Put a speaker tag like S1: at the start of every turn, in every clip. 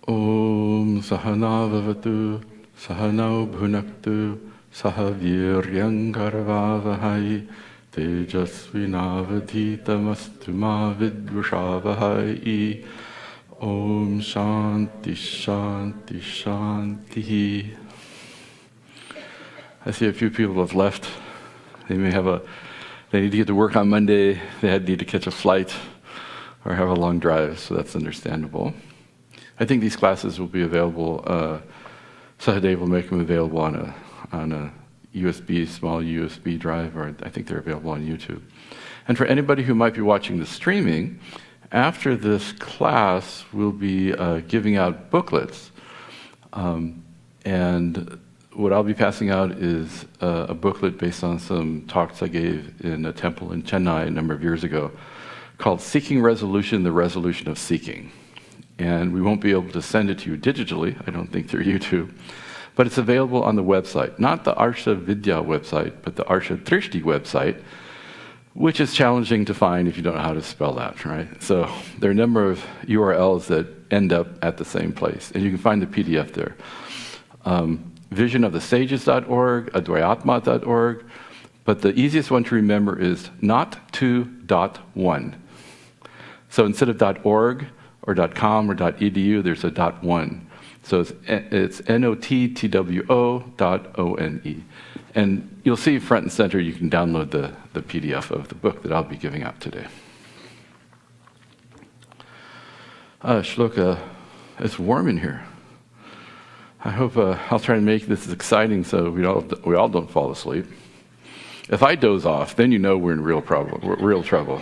S1: Om Sahana Vavatu Sahanau Bhunaktu Sahaviryam Karavavahai Tejasvinavadhitamastu ma vidvushavahai. Om Shanti Shanti Shanti. I see a few people have left. They may have they need to get to work on Monday, they need to catch a flight, or have a long drive, so that's understandable. I think these classes will be available, Sahadev will make them available on a small USB drive, or I think they're available on YouTube. And for anybody who might be watching the streaming, after this class, we'll be giving out booklets. And what I'll be passing out is a booklet based on some talks I gave in a temple in Chennai a number of years ago called Seeking Resolution, the Resolution of Seeking. And we won't be able to send it to you digitally, I don't think through YouTube, but it's available on the website, not the Arsha Vidya website, but the Arsha Drishti website, which is challenging to find if you don't know how to spell that, right? So there are a number of URLs that end up at the same place, and you can find the PDF there. Visionofthesages.org, Advayatmananda.org, but the easiest one to remember is not2.1. So instead of .org or .com or .edu, there's a .1. So it's NOTTWO.ONE. And you'll see front and center, you can download the PDF of the book that I'll be giving out today. Shloka, it's warm in here. I hope I'll try to make this exciting so we all don't fall asleep. If I doze off, then you know we're in real trouble.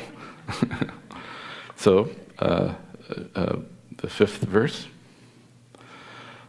S1: So, the fifth verse.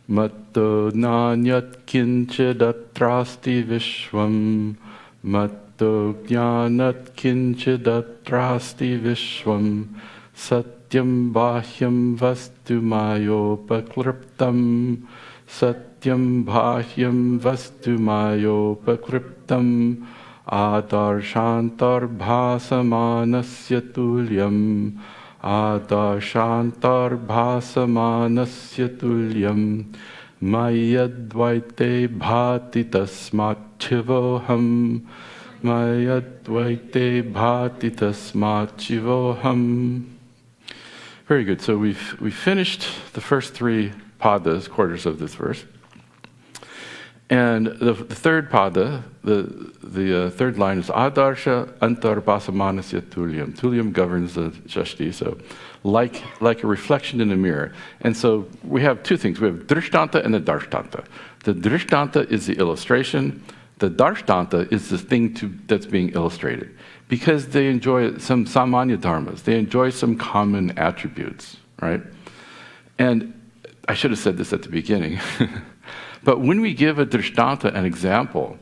S1: Matto nanyat kinchidatrasti vishwam matto jnanat kinchidatrasti vishwam satyam bahyam vastu mayopakliptam satyam bahyam vastu mayopakliptam adarshantar bhasamanasya tulyam Adarshantar bhasamanasya tulyam mayadvaite bhati tasmachivoham mayadvaite bhati tasmachivoham. Very good. So we finished the first three padas, quarters of this verse. And the third pada, the third line is Adarsha antar bhasamanasya tulyam. Tulyam governs the Shashti, so like a reflection in a mirror. And so we have two things. We have Drishtanta and the Darshtanta. The Drishtanta is the illustration. The Darshtanta is the thing that's being illustrated. Because they enjoy some samanya dharmas. They enjoy some common attributes, right? And I should have said this at the beginning. But when we give a drishtanta, an example,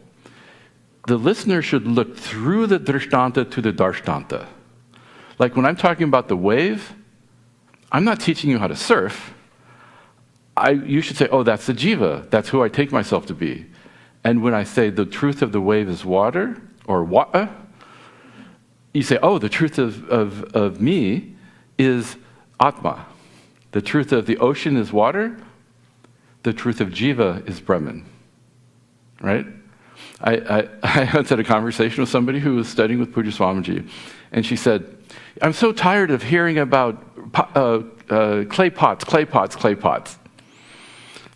S1: the listener should look through the drishtanta to the darshtanta. Like when I'm talking about the wave, I'm not teaching you how to surf. You should say, oh, that's the jiva. That's who I take myself to be. And when I say the truth of the wave is water, or wa'a, you say, oh, the truth of me is atma. The truth of the ocean is water. The truth of jiva is Brahman, right? I once had a conversation with somebody who was studying with Pujya Swamiji, and she said, I'm so tired of hearing about clay pots,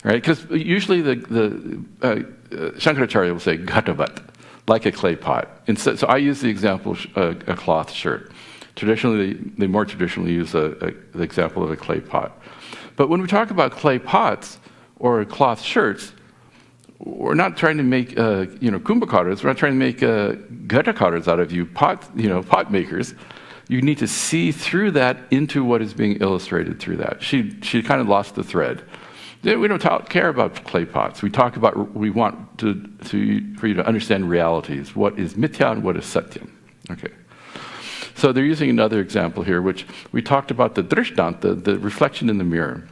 S1: right? Because usually the Shankaracharya will say ghatavat, like a clay pot. Instead, so I use the example a cloth shirt. Traditionally, they more traditionally use the example of a clay pot. But when we talk about clay pots, or cloth shirts, we're not trying to make kumbhakaras. We're not trying to make ghatakas out of you, pot makers. You need to see through that into what is being illustrated through that. She kind of lost the thread. We don't care about clay pots. We want for you to understand realities. What is mithya and what is satyam? Okay. So they're using another example here, which we talked about the drishtanta, the reflection in the mirror.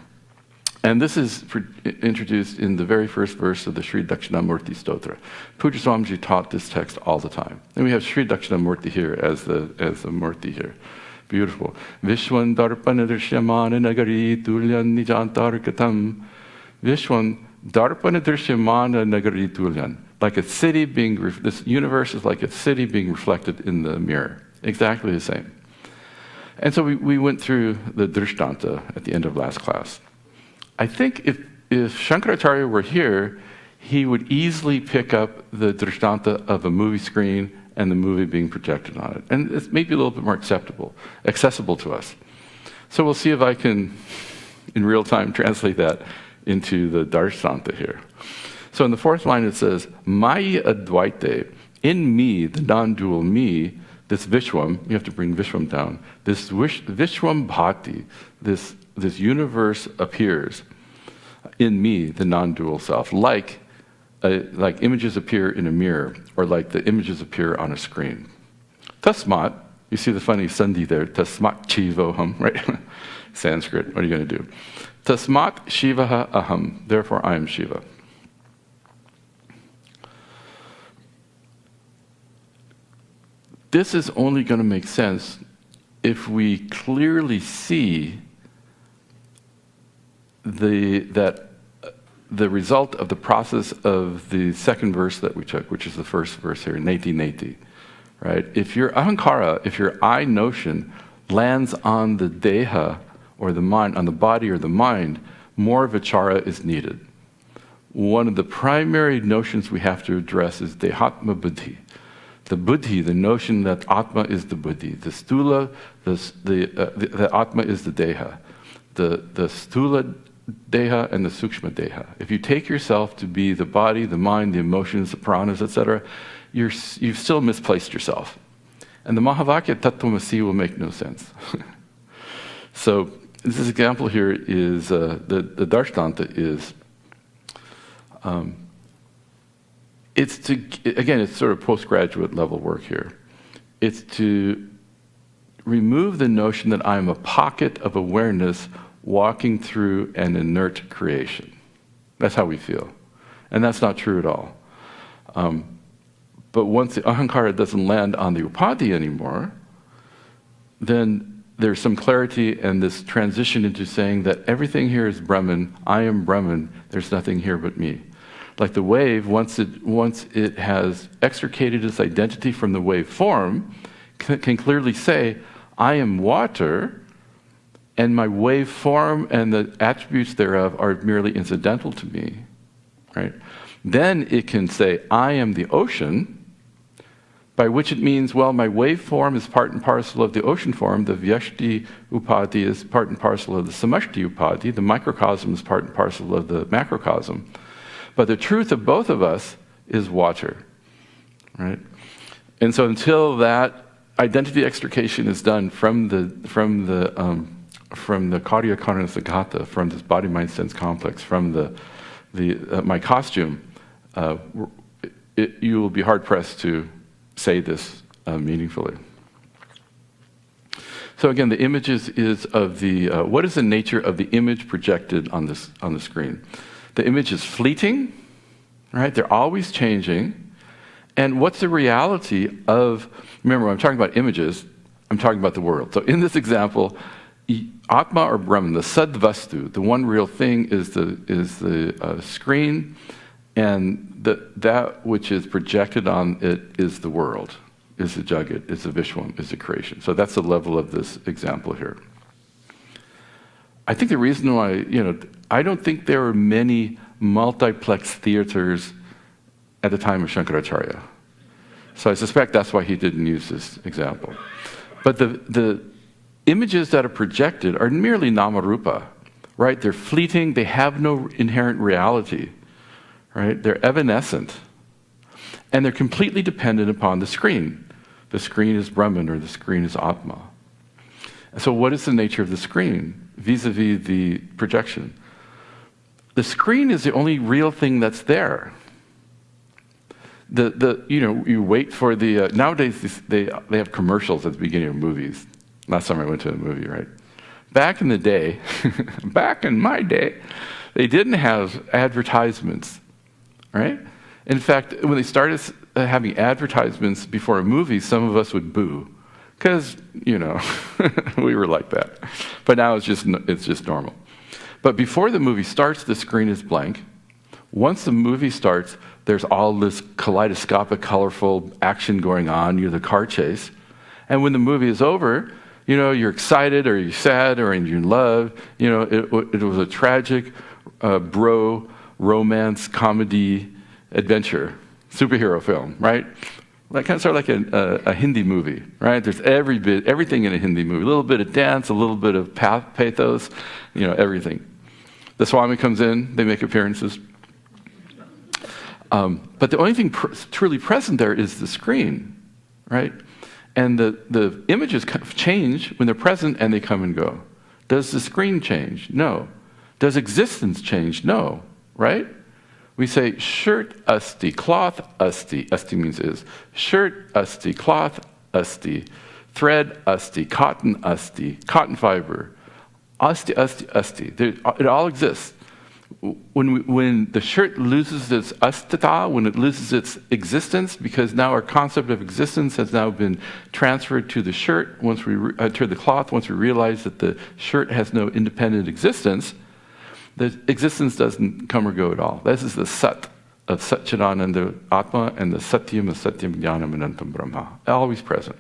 S1: And this is introduced in the very first verse of the Sri Dakshinamurti Stotra. Pujya Swamiji taught this text all the time. And we have Sri Dakshinamurti here as the Murti here. Beautiful. Vishwan darpana drishyamana nagari tulyan nijantarkatam. Vishwan darpana drishyamana nagari tulyan. Like a city being, this universe is like a city being reflected in the mirror. Exactly the same. And so we went through the drishtanta at the end of last class. I think if Shankaracharya were here, he would easily pick up the drishtanta of a movie screen and the movie being projected on it. And it's maybe a little bit more accessible to us. So we'll see if I can, in real time, translate that into the drishtanta here. So in the fourth line it says, Maya Advaite, in me, the non-dual me, this Vishwam, you have to bring Vishwam down, this Vishwam Bhati, this universe appears in me, the non-dual self, like images appear in a mirror, or like the images appear on a screen. Tasmat, you see the funny sandhi there, tasmat chivoham, right? Sanskrit, what are you going to do? Tasmat shivaha aham, therefore I am Shiva. This is only going to make sense if we clearly see the result of the process of the second verse that we took, which is the first verse here, neti neti, right? If your ahankara, if your I notion lands on the deha or the mind, on the body or the mind, more vichara is needed. One of the primary notions we have to address is dehatma buddhi. The buddhi, the notion that atma is the buddhi, the stula, the atma is the deha, the stula deha and the sukshma deha. If you take yourself to be the body, the mind, the emotions, the pranas, etc., you've still misplaced yourself. And the Mahavakya Tattvamasi will make no sense. So this example here is, the Darshtanta is, it's sort of postgraduate level work here. It's to remove the notion that I'm a pocket of awareness walking through an inert creation. That's how we feel. And that's not true at all. But once the ahankara doesn't land on the upadhi anymore, then there's some clarity and this transition into saying that everything here is Brahman, I am Brahman, there's nothing here but me. Like the wave, once it has extricated its identity from the wave form, can clearly say, I am water, and my wave form and the attributes thereof are merely incidental to me, right? Then it can say, I am the ocean, by which it means, well, my wave form is part and parcel of the ocean form, the vyashti upadhi is part and parcel of the samashti upadhi, the microcosm is part and parcel of the macrocosm. But the truth of both of us is water, right? And so until that identity extrication is done from the karya karana sagata, from this body mind sense complex, from my costume, you will be hard pressed to say this meaningfully. So again, the images is of the what is the nature of the image projected on the screen? The image is fleeting, right? They're always changing. And what's the reality of, remember, when I'm talking about images, I'm talking about the world. So in this example, Atma or Brahman, the Sadvastu, the one real thing is the screen, and that which is projected on it is the world, is the Jagat, is the Vishwam, is the creation. So that's the level of this example here. I think the reason why, I don't think there were many multiplex theaters at the time of Shankaracharya. So I suspect that's why he didn't use this example. But the images that are projected are merely namarupa, right? They're fleeting, they have no inherent reality, right? They're evanescent. And they're completely dependent upon the screen. The screen is Brahman or the screen is Atma. So what is the nature of the screen vis-a-vis the projection? The screen is the only real thing that's there. You wait for the nowadays they have commercials at the beginning of movies. Last time I went to a movie, right? Back in the day, back in my day, they didn't have advertisements, right? In fact, when they started having advertisements before a movie, some of us would boo Because, we were like that. But now it's just normal. But before the movie starts, the screen is blank. Once the movie starts, there's all this kaleidoscopic, colorful action going on. You're the car chase. And when the movie is over, you're excited or you're sad or you're in love. It was a tragic bro romance comedy adventure superhero film, right? That kind of sort of like a Hindi movie, right? There's everything in a Hindi movie. A little bit of dance, a little bit of pathos, everything. The Swami comes in, they make appearances. But the only thing truly present there is the screen, right? And the images change when they're present and they come and go. Does the screen change? No. Does existence change? No, right? We say, shirt asti, cloth asti. Asti means is. Shirt asti, cloth asti. Thread asti, cotton fiber. Asti, asti, asti. It all exists. When the shirt loses its astita, when it loses its existence, because now our concept of existence has now been transferred to the shirt, to the cloth, once we realize that the shirt has no independent existence, the existence doesn't come or go at all. This is the sat of Satchidananda Atma and the satyam of satyam jnanam anantam brahma, always present.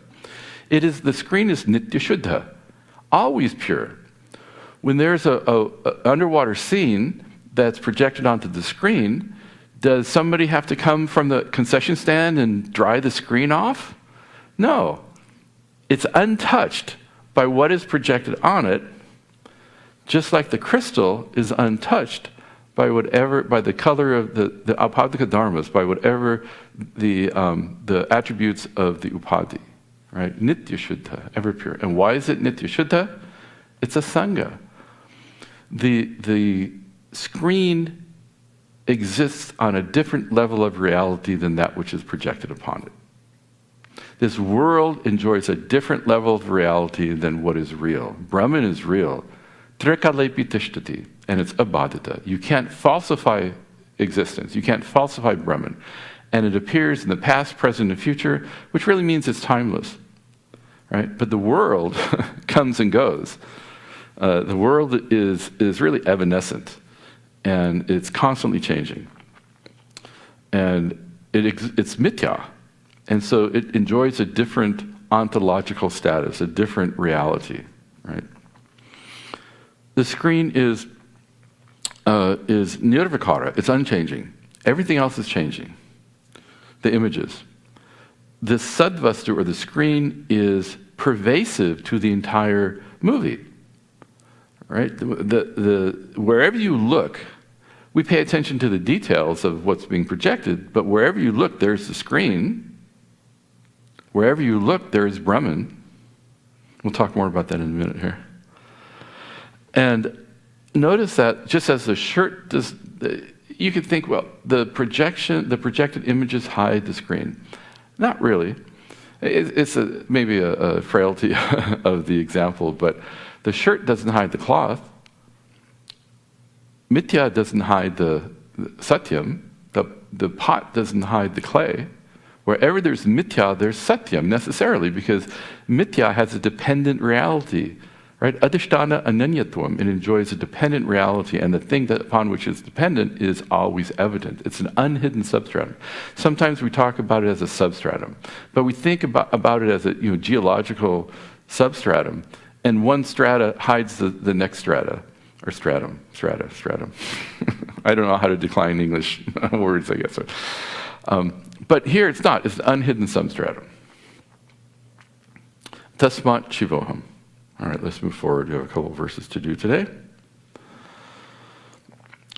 S1: The screen is nitya shuddha, always pure. When there's a underwater scene that's projected onto the screen, does somebody have to come from the concession stand and dry the screen off? No. It's untouched by what is projected on it, just like the crystal is untouched by the color of the apadika dharmas, by whatever the attributes of the upadhi, right? Nitya shuddha, ever pure. And why is it nitya shuddha? It's a sangha. The screen exists on a different level of reality than that which is projected upon it. This world enjoys a different level of reality than what is real. Brahman is real. Trikalepi tishtati, and it's abadita. You can't falsify existence. You can't falsify Brahman. And it appears in the past, present, and future, which really means it's timeless, right? But the world comes and goes. The world is really evanescent, and it's constantly changing. And it's mithya, and so it enjoys a different ontological status, a different reality, right? The screen is nirvikara, it's unchanging. Everything else is changing. The images. The sadvastu, or the screen, is pervasive to the entire movie. Right? Wherever you look, we pay attention to the details of what's being projected, but wherever you look, there's the screen. Wherever you look, there is Brahman. We'll talk more about that in a minute here. And notice that just as the shirt does, you could think, well, the projected images hide the screen. Not really. It's maybe a frailty of the example, but the shirt doesn't hide the cloth. Mithya doesn't hide the satyam. The pot doesn't hide the clay. Wherever there's mithya, there's satyam necessarily, because mithya has a dependent reality, right? Adhisthana ananyatvam. It enjoys a dependent reality, and the thing upon which it's dependent is always evident. It's an unhidden substratum. Sometimes we talk about it as a substratum, but we think about it as a geological substratum. And one strata hides the next strata, or stratum. I don't know how to decline English words, I guess. But here it's not. It's an unhidden substratum. Tasmat shivoham. All right, let's move forward. We have a couple of verses to do today.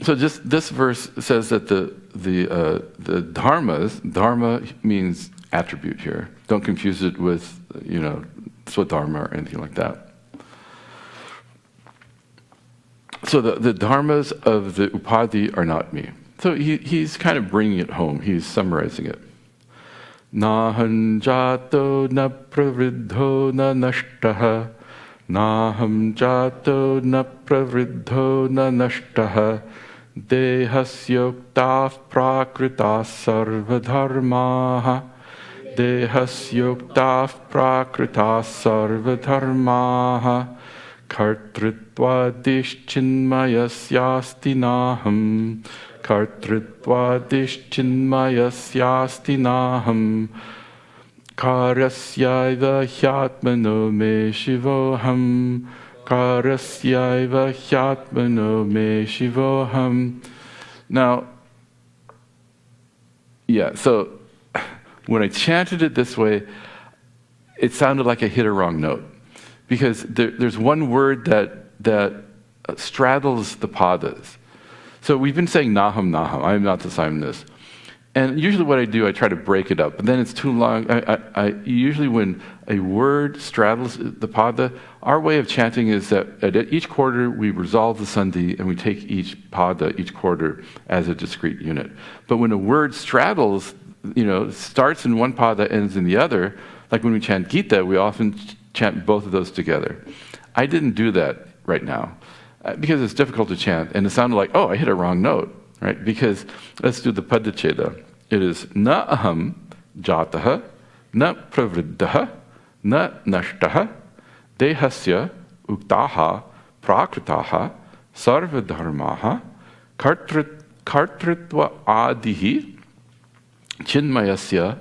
S1: So just this verse says that the dharmas, dharma means attribute here. Don't confuse it with, swadharma or anything like that. So the dharmas of the upadhi are not me. So he's kind of bringing it home. He's summarizing it. Naham jato na pravriddho na nashtaha. Naham jato na pravriddho na nashtaha. Dehasyoktav prakrita sarvadharmaha. Dehasyoktav prakrita sarvadharmaha kartrittvadischinmayasyasti naham kartrittvadischinmayasyasti naham Karasyaiva hyatmano me shivoham Karasyaiva hyatmano me shivoham. Now, yeah, so when I chanted it this way, it sounded like I hit a wrong note. Because there's one word that straddles the padas. So we've been saying naham, naham, I am not the Simonist. And usually what I do, I try to break it up, but then it's too long. I usually when a word straddles the pada, our way of chanting is that at each quarter we resolve the sandhi and we take each pada, each quarter, as a discrete unit. But when a word straddles, starts in one pada, ends in the other, like when we chant Gita, we often chant both of those together. I didn't do that right now because it's difficult to chant, and it sounded like, oh, I hit a wrong note. Right? Because let's do the padacheda. It is na aham jataha, na pravriddhaha, na nashtaha, dehasya uktaha prakritaha, sarvadharmaha, kartritva adihi, chinmayasya,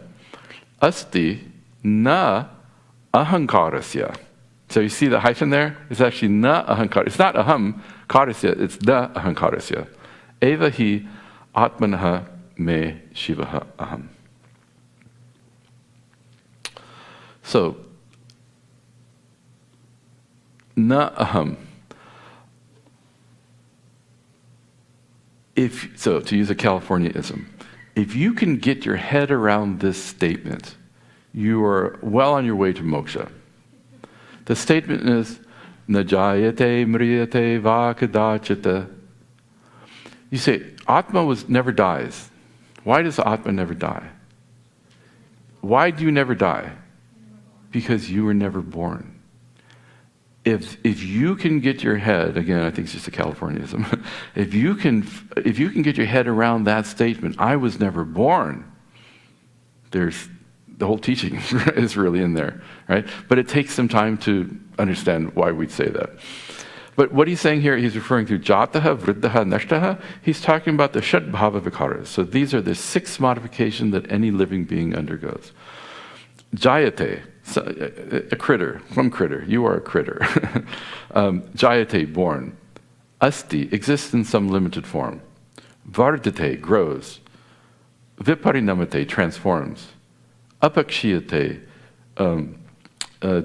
S1: asti, na ahankarasya. So you see the hyphen there? It's actually na ahankarasya. It's not aham karasya, it's na ahankarasya. Eva hi atmanaha me shivaha aham. So, na aham. So to use a Californianism, if you can get your head around this statement, you are well on your way to moksha. The statement is, na jayate mriyate va kadachita. You say, Atma never dies. Why does Atma never die? Why do you never die? Because you were never born. If you can get your head, again, I think it's just a Californianism, if you can get your head around that statement, I was never born, the whole teaching is really in there, right? But it takes some time to understand why we'd say that. But what he's saying here, he's referring to jataha, vriddhaha, nashtaha. He's talking about the shadbhava vikaras. So these are the 6 modifications that any living being undergoes. Jayate, a critter, one critter, you are a critter. Jayate, born. Asti, exists in some limited form. Vardhate, grows. Viparinamate, transforms. Apakshiyate,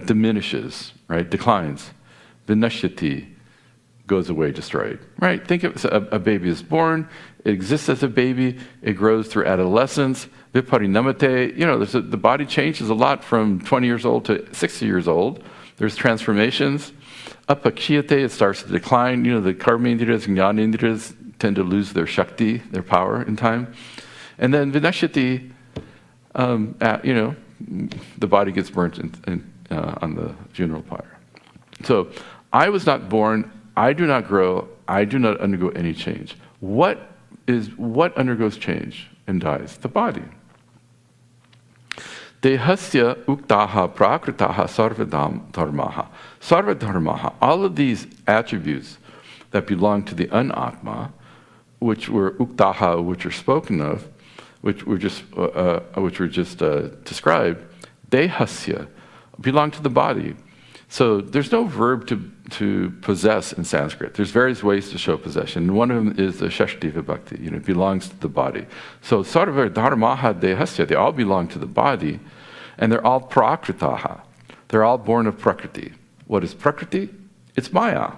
S1: diminishes, right, declines. Vinashyati, goes away, destroyed. Right? Think of a baby is born, it exists as a baby, it grows through adolescence, viparinamate, the body changes a lot from 20 years old to 60 years old. There's transformations. Apakshiyate, it starts to decline. The karmendriyas and jnanendriyas tend to lose their shakti, their power in time. And then vinashyati, the body gets burnt on the funeral pyre. So, I was not born, I do not grow, I do not undergo any change. What undergoes change and dies? The body. Dehasya uktaha prakritaha sarvadharmaha. Sarvadharmaha, all of these attributes that belong to the unatma, which were uktaha, which are spoken of, which were just described, dehasya, belong to the body. So there's no verb to possess in Sanskrit. There's various ways to show possession. One of them is the shashti vibhakti, it belongs to the body. So sarva dharmaha dehasya, they all belong to the body, and they're all prakritaha. They're all born of prakriti. What is prakriti? It's maya.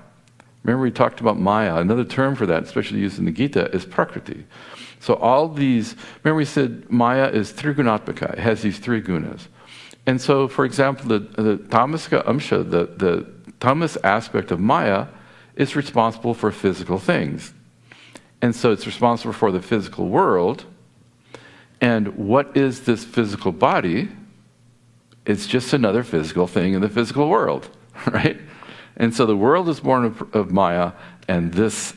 S1: Remember we talked about maya. Another term for that, especially used in the Gita, is prakriti. So all these, remember we said maya is trigunatmaka. It has these 3 gunas. And so, for example, the tamasika amsha, the tamas aspect of maya, is responsible for physical things. And so it's responsible for the physical world. And what is this physical body? It's just another physical thing in the physical world, right? And so the world is born of maya, and this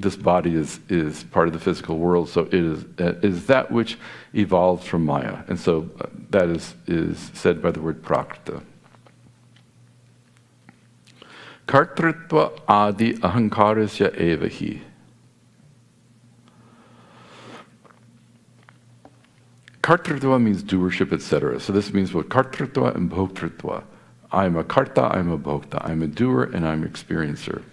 S1: this body is part of the physical world, so it is that which evolves from Maya. And so that is said by the word prakrita. Kartritva adi ahankarasya eva hi. Kartritva means doership, etc. So this means what? Kartritva and bhoktritva. I'm a karta, I'm a bhokta. I'm a doer and I'm an experiencer.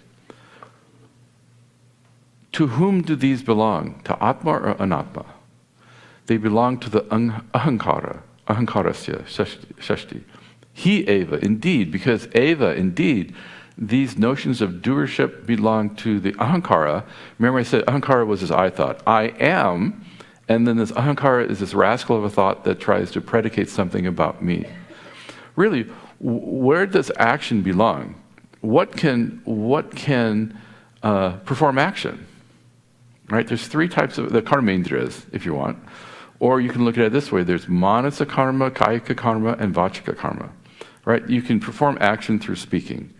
S1: To whom do these belong? To Atma or Anatma? They belong to the ahankara, ahankarasya, shashti. He eva, indeed, because eva, indeed, these notions of doership belong to the ahankara. Remember I said ahankara was this I thought. I am, and then this ahankara is this rascal of a thought that tries to predicate something about me. Really, where does action belong? What can perform action? Right? There's three types of the karmendriyas, if you want. Or you can look at it this way. There's manasa karma, kayika karma, and vachika karma. Right? You can perform action through speaking.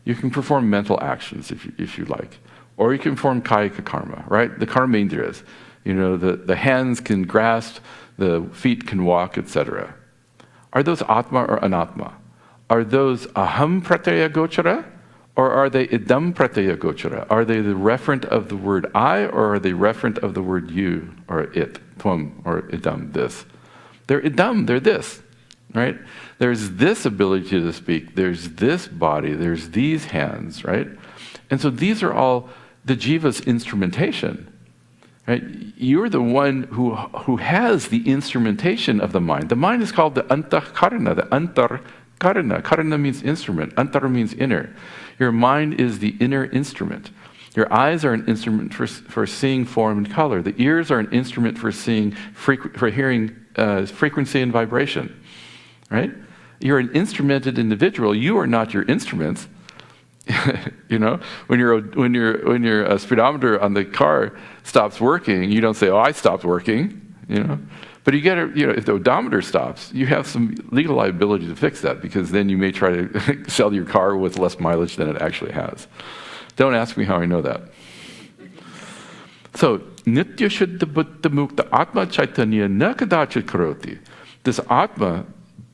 S1: You can perform mental actions if you like. Or you can perform kayika karma, right? The karmendriyas. You know, the hands can grasp, the feet can walk, etc. Are those atma or anatma? Are those aham pratyaya gochara? Or are they idam pratyaya gochara? Are they the referent of the word I, or are they referent of the word you, or it, tvam, or idam, this? They're idam, they're this, right? There's this ability to speak, there's this body, there's these hands, right? And so these are all the jiva's instrumentation, right? You're the one who has the instrumentation of the mind. The mind is called the antahkarana, the antarkarana. Karana means instrument, antar means inner. Your mind is the inner instrument. Your eyes are an instrument for seeing form and color. The ears are an instrument for hearing frequency and vibration. Right? You're an instrumented individual. You are not your instruments. You know, when your speedometer on the car stops working, you don't say, "Oh, I stopped working." You know. But you get if the odometer stops, you have some legal liability to fix that, because then you may try to sell your car with less mileage than it actually has. Don't ask me how I know that. So, nitya shuddha buddha mukta atma chaitanya na kadachit karoti. This atma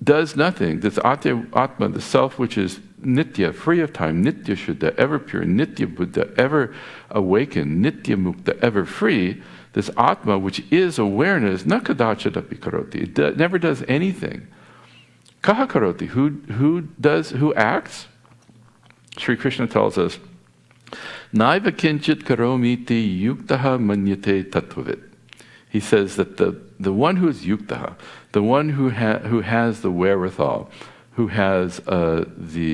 S1: does nothing. This atma, the self which is nitya, free of time, nitya shuddha, ever pure, nitya buddha, ever awakened, nitya mukta, ever free. This atma, which is awareness, na kadachadapi karoti, it never does anything. Kaha karoti, who acts? Sri Krishna tells us, Naiva kinchit karomiti yuktaha manyate tattvavit. He says that the one who is yuktaha, the one who has the wherewithal, who has done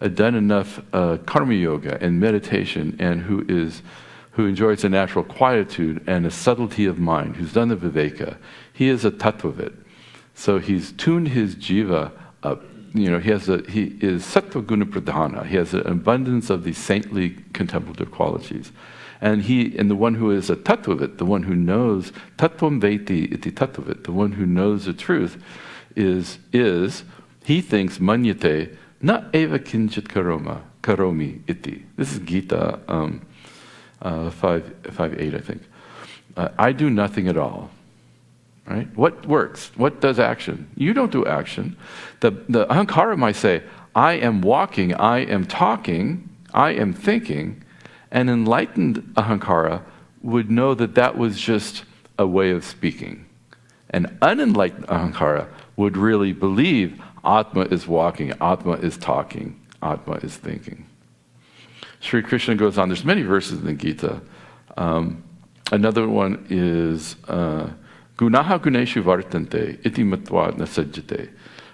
S1: enough karma yoga and meditation, and who enjoys a natural quietude and a subtlety of mind, who's done the viveka, he is a tattvavit. So he's tuned his jiva up. You know, he is sattva guna pradhana. He has an abundance of these saintly contemplative qualities. And the one who is a tattvavit, the one who knows, tattvam veti iti tattvavit, the one who knows the truth, is he thinks manyate na eva kinchit karomi iti. This is Gita 5.8, I think. I do nothing at all. Right? What works? What does action? You don't do action. The ahankara might say, I am walking, I am talking, I am thinking. An enlightened ahankara would know that was just a way of speaking. An unenlightened ahankara would really believe Atma is walking, Atma is talking, Atma is thinking. Sri Krishna goes on, there's many verses in the Gita. Another one is Gunaha guneshu vartante iti matva nasajjate.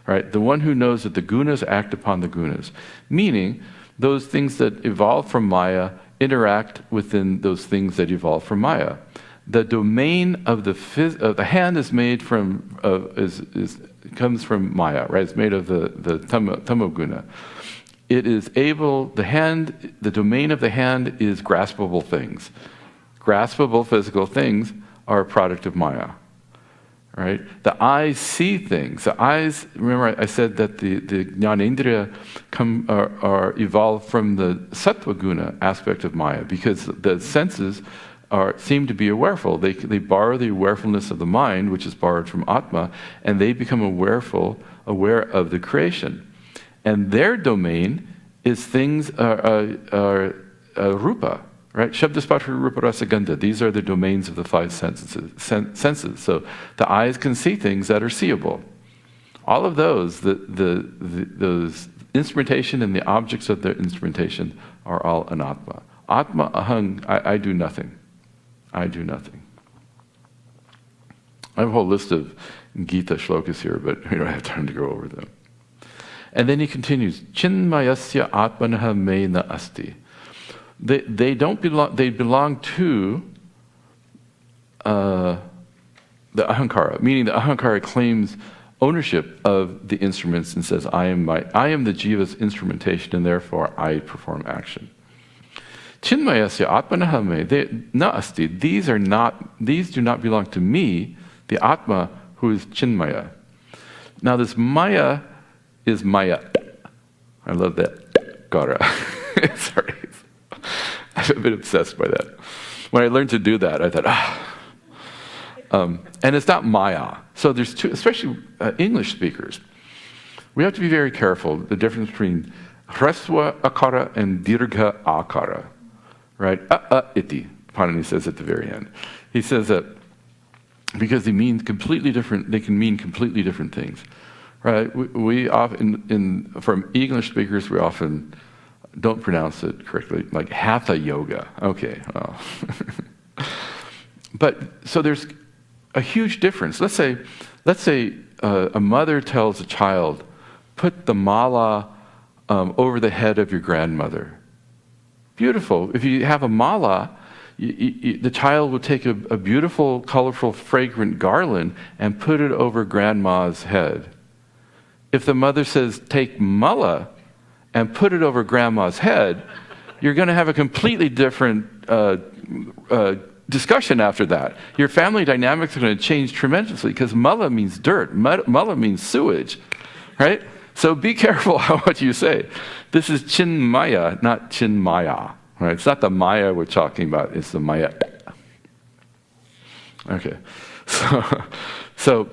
S1: Right? The one who knows that the gunas act upon the gunas. Meaning, those things that evolve from Maya interact within those things that evolve from Maya. The domain of the hand is made from comes from Maya, right? It's made of the tamoguna. It is able, the domain of the hand is graspable things. Graspable physical things are a product of Maya, right? The eyes see things. The eyes, remember I said that the Jnanendriya are evolved from the Sattva Guna aspect of Maya, because the senses seem to be awareful. They borrow the awarefulness of the mind, which is borrowed from Atma, and they become aware of the creation. And their domain is things are rupa, right? Shabda, Spasha, Rupa, Rasa, Gandha. These are the domains of the five senses. So the eyes can see things that are seeable. All of those, those instrumentation and the objects of their instrumentation are all anatma. Atma, ahang, I do nothing. I do nothing. I have a whole list of Gita shlokas here, but we don't have time to go over them. And then he continues, Chinmayasya atmanaha me na asti. They don't belong. They belong to the ahankara, meaning the ahankara claims ownership of the instruments and says, I am the jiva's instrumentation, and therefore I perform action. Chinmayasya atmanaha me na asti. These do not belong to me, the Atma who is Chinmaya. Now this Maya is Maya. I love that. Gara. Sorry. I've been obsessed by that. When I learned to do that, I thought, and it's not Maya. So there's two, especially English speakers. We have to be very careful, the difference between Hreswa Akara and Dirgha Akara. Right? Iti, Panini says at the very end. He says that because they mean completely different, they can mean completely different things. Right? We often, from English speakers, we often don't pronounce it correctly, like Hatha Yoga. Okay, well. But, so there's a huge difference. Let's say a mother tells a child, put the mala over the head of your grandmother. Beautiful. If you have a mala, the child will take a beautiful, colorful, fragrant garland and put it over grandma's head. If the mother says, take mala and put it over grandma's head, you're going to have a completely different discussion after that. Your family dynamics are going to change tremendously, because mala means dirt. Mala means sewage, right? So be careful what you say. This is Chinmaya, not Chinmaya. Right? It's not the Maya we're talking about, it's the Maya. Okay. So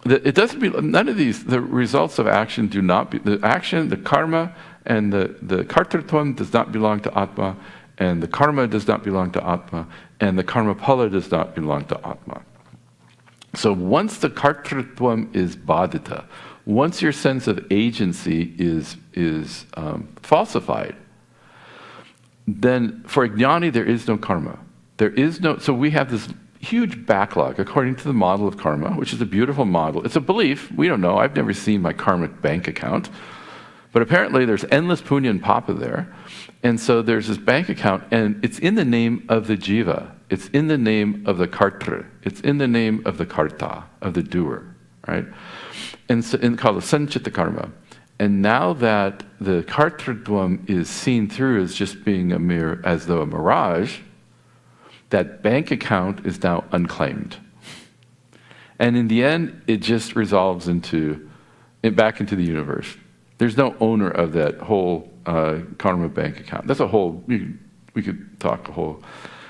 S1: it doesn't be, none of these, the results of action do not be, the action, the karma, and the kartrutvam does not belong to Atma, and the karma does not belong to Atma, and the karma phala does not belong to Atma. So once the kartrutvam is badita, once your sense of agency is falsified, then for jnani there is no karma. There is no. So we have this huge backlog according to the model of karma, which is a beautiful model. It's a belief. We don't know. I've never seen my karmic bank account, but apparently there's endless punya and papa there, and so there's this bank account, and it's in the name of the jiva. It's in the name of the kartra. It's in the name of the karta, of the doer, right? And so, called the sanchita karma. And now that the kartrutvam is seen through as just being as though a mirage, that bank account is now unclaimed. And in the end, it just resolves back into the universe. There's no owner of that whole karma bank account. That's a whole, we could talk a whole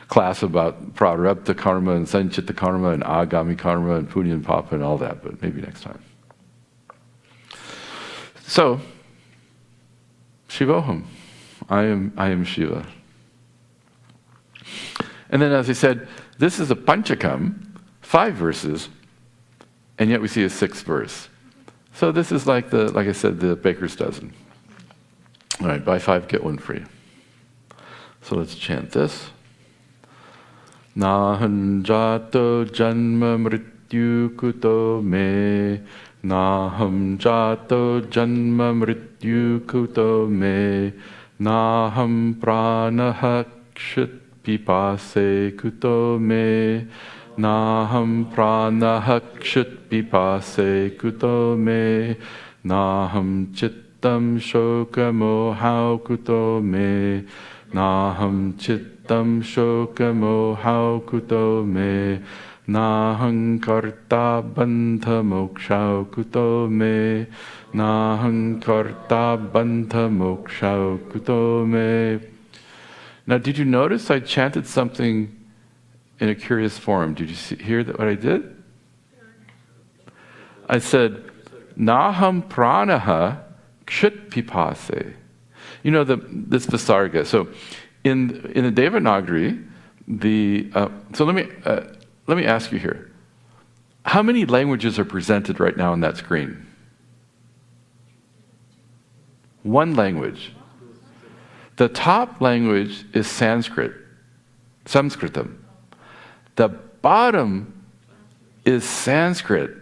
S1: class about prarabdha karma and sanchita karma and agami karma and punya and papa and all that, but maybe next time. So, Shivoham, I am Shiva. And then, as I said, this is a Panchakam, 5 verses, and yet we see a 6th verse. So this is like I said, the baker's dozen. All right, buy 5, get 1 free. So let's chant this. Nahan jato janma mrityu kuto me. Naham jato janma mrityu kuto me. Naham pranaha kshit pipase kuto me. Naham pranaha kshit pipase kuto me. Naham chittam shoka mohau kuto me. Naham chittam shoka mohau kuto me. Naham karta bandha moksha kuto me. Naham karta bandha moksha kuto me. Now, did you notice I chanted something in a curious form? Did you hear what I did? I said, Naham pranaha kshut pipase. You know, this Visarga. So in the Devanagari, so let me ask you here. How many languages are presented right now on that screen? One language. The top language is Sanskrit, Samskritam. The bottom is Sanskrit.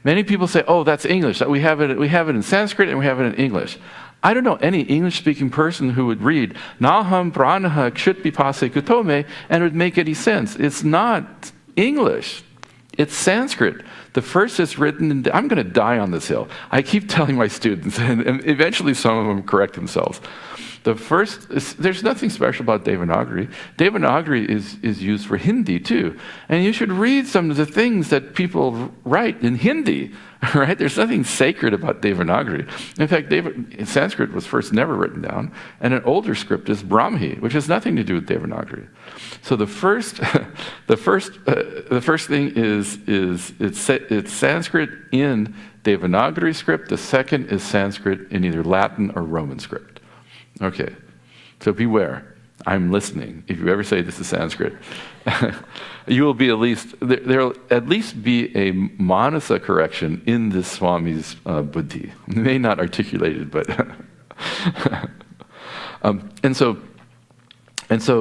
S1: Many people say, "Oh, that's English. We have it in Sanskrit and we have it in English." I don't know any English-speaking person who would read Naham pranaha kshut pipase kutome and it would make any sense. It's not English. It's Sanskrit. The first is written, I'm going to die on this hill. I keep telling my students, and eventually some of them correct themselves. The first, there's nothing special about Devanagari. Devanagari is used for Hindi too. And you should read some of the things that people write in Hindi, right? There's nothing sacred about Devanagari. In fact, Sanskrit was first never written down, and an older script is Brahmi, which has nothing to do with Devanagari. So the first thing is it's Sanskrit in Devanagari script. The second is Sanskrit in either Latin or Roman script. Okay, so beware. I'm listening. If you ever say this is Sanskrit, you will be there'll at least be a manasa correction in this Swami's buddhi. It may not articulate it, but and so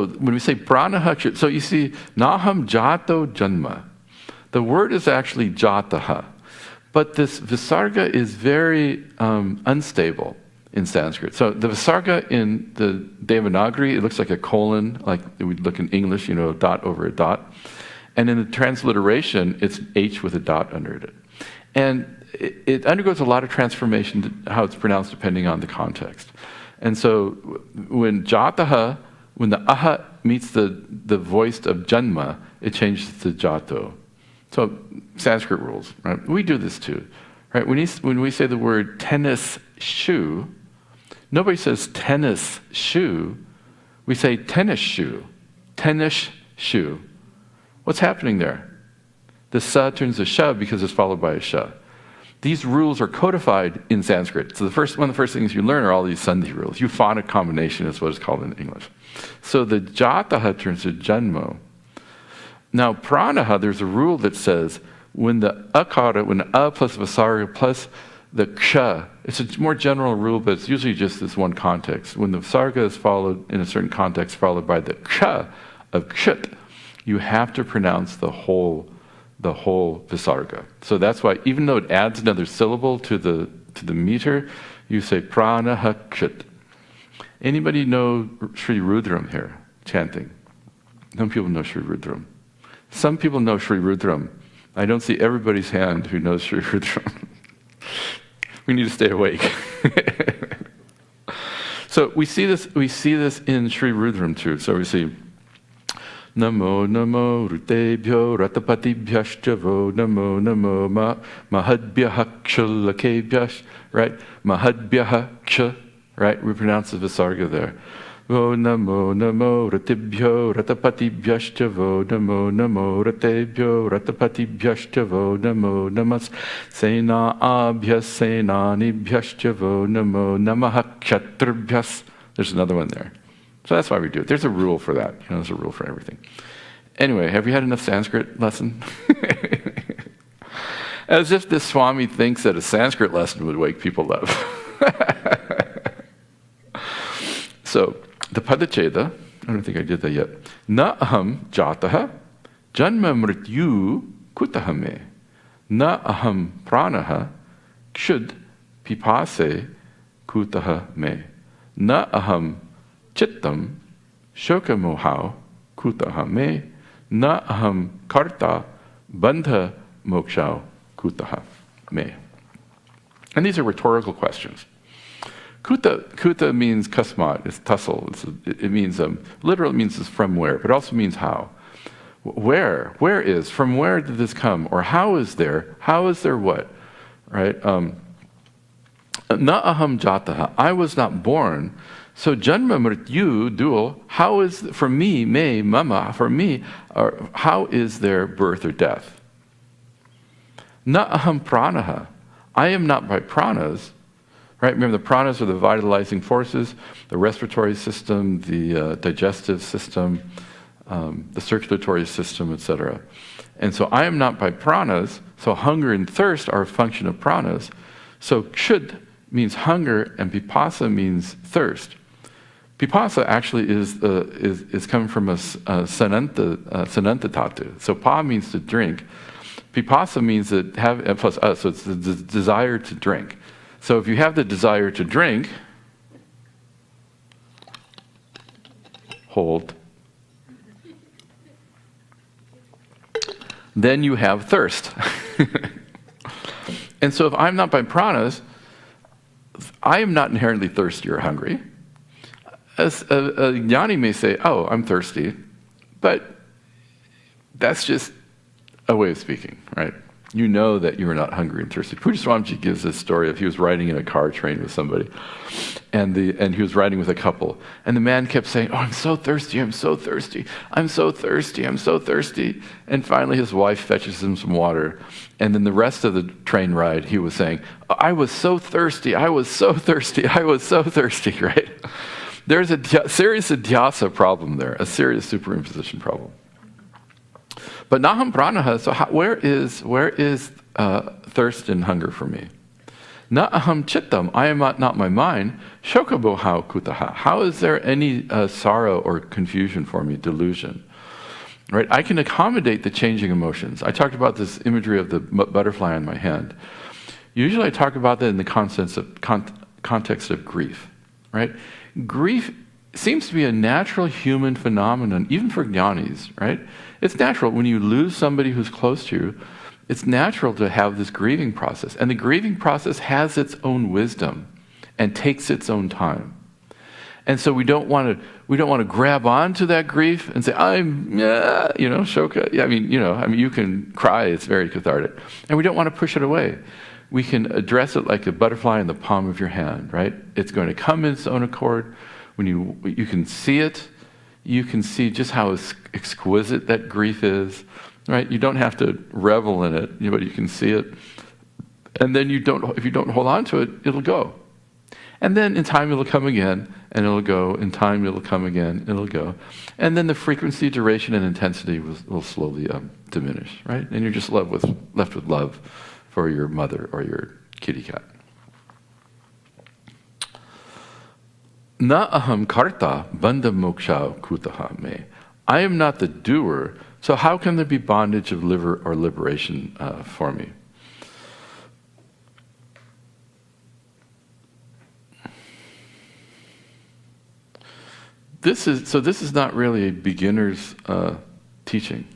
S1: when we say pranaha, so you see naham jato janma. The word is actually jataha, but this visarga is very unstable in Sanskrit. So the visarga in the Devanagari, it looks like a colon, like it would look in English, a dot over a dot. And in the transliteration, it's H with a dot under it. And it undergoes a lot of transformation, how it's pronounced depending on the context. And so when jataha, when the aha meets the voice of janma, it changes to jato. So Sanskrit rules, right? We do this too, right? When we say the word tennis shoe, nobody says tennis shoe. We say tennis shoe. Tennis shoe. What's happening there? The sa turns to sha because it's followed by a sha. These rules are codified in Sanskrit. So one of the first things you learn are all these sandhi rules. Euphonic combination is what it's called in English. So the jataha turns to janmo. Now pranaha, there's a rule that says when the akara, when a plus visarga plus the ksha, it's a more general rule, but it's usually just this one context. When the visarga is followed in a certain context, followed by the ksha of kshut, you have to pronounce the whole visarga. So that's why, even though it adds another syllable to the meter, you say pranaha kshut. Anybody know Sri Rudram here, chanting? Some people know Sri Rudram. Some people know Sri Rudram. I don't see everybody's hand who knows Sri Rudram. We need to stay awake. So we see this in Sri Rudram too. So we see Namo Namo Rutebhyo Ratapatibhyashchavo Namo Namo Mahadbhyaha Kshulakebhyash, right? Mahadbhyaha Ksha, right? We pronounce the Visarga there. Vo Namo Namo Ratibhyo Ratapatibhyashchavo Namo Namo Ratebhyo Ratapatibhyashchavo Namo Namas Sena Abhyas Senanibhyashchavo Namo Namaha Kshatrabhyas. There's another one there. So that's why we do it. There's a rule for that. There's a rule for everything. Anyway, have you had enough Sanskrit lesson? As if this Swami thinks that a Sanskrit lesson would wake people up. So, the Padacheda, I don't think I did that yet. Na aham jataha, janma mrityu kutaha me. Na aham pranaha, kshud pipase kutaha me. Na aham chittam, shoka mohau kutaha me. Na aham karta, bandha mokshau kutaha me. And these are rhetorical questions. Kuta means kasmat, it's tussle. It means, literally means from where, but also means how. Where? Where is? From where did this come? Or how is there? How is there what? Right? Na aham jataha. I was not born. So janma mrityu dual. How is, for me, me, mama, for me, or how is there birth or death? Na aham pranaha. I am not by pranas. Right? Remember, the pranas are the vitalizing forces, the respiratory system, the digestive system, the circulatory system, etc. And so I am not by pranas, so hunger and thirst are a function of pranas. So kshud means hunger and pipasa means thirst. Pipasa actually is coming from a sananta tatu. So pa means to drink. Pipasa means that plus so it's the desire to drink. So if you have the desire to drink, hold, then you have thirst. And so if I'm not by pranas, I am not inherently thirsty or hungry. As a jnani may say, oh, I'm thirsty, but that's just a way of speaking, right? You know that you are not hungry and thirsty. Pujya Swamiji gives this story of he was riding in a car train with somebody, and he was riding with a couple, and the man kept saying, oh, I'm so thirsty, I'm so thirsty, I'm so thirsty, I'm so thirsty. And finally his wife fetches him some water, and then the rest of the train ride he was saying, I was so thirsty, I was so thirsty, I was so thirsty, right? There's a serious adhyasa problem there, a serious superimposition problem. But naham pranaha, so where is thirst and hunger for me? Na aham chittam, I am not my mind. Shokabohau kutaha, how is there any sorrow or confusion for me, delusion? Right? I can accommodate the changing emotions. I talked about this imagery of the butterfly on my hand. Usually I talk about that in the context of grief. Right? Grief seems to be a natural human phenomenon, even for jnanis, right? It's natural. When you lose somebody who's close to you, it's natural to have this grieving process. And the grieving process has its own wisdom and takes its own time. And so we don't want to grab onto that grief and say, shoka. Yeah, I mean, you can cry, it's very cathartic. And we don't want to push it away. We can address it like a butterfly in the palm of your hand, right? It's going to come in its own accord. When you can see it, you can see just how exquisite that grief is, right? You don't have to revel in it, but you can see it. And then if you don't hold on to it, it'll go. And then in time it'll come again, and it'll go. In time it'll come again, it'll go. And then the frequency, duration, and intensity will slowly diminish, right? And you're just left with love for your mother or your kitty cat. Na aham karta bandha moksha kutaha me. I am not the doer, so how can there be bondage of liver or liberation for me? This is not really a beginner's teaching.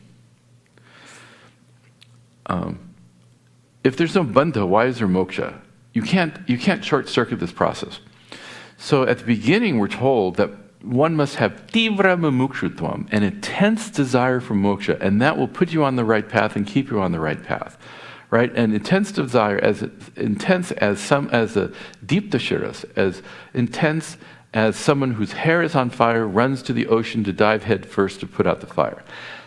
S1: If there's no bandha, why is there moksha? You can't short circuit this process. So at the beginning, we're told that one must have tivra mumukshutvam, an intense desire for moksha, and that will put you on the right path and keep you on the right path, right? And intense desire, as intense as a deeptashiras, as intense as someone whose hair is on fire runs to the ocean to dive head first to put out the fire.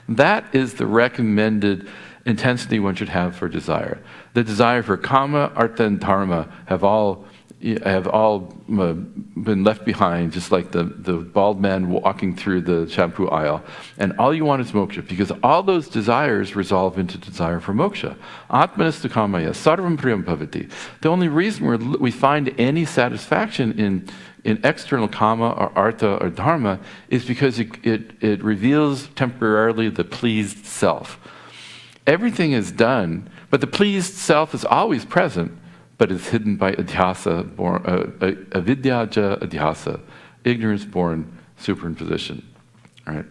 S1: That is the recommended intensity one should have for desire. The desire for kama, artha, and dharma have all been left behind, just like the bald man walking through the shampoo aisle. And all you want is moksha, because all those desires resolve into desire for moksha. Atmanastu kamaya, sarvam priyam bhavati. The only reason we find any satisfaction in external kama or artha or dharma is because it reveals temporarily the pleased self. Everything is done, but the pleased self is always present, but it's hidden by adhyasa, avidyaja adhyasa, ignorance-born superimposition. Right?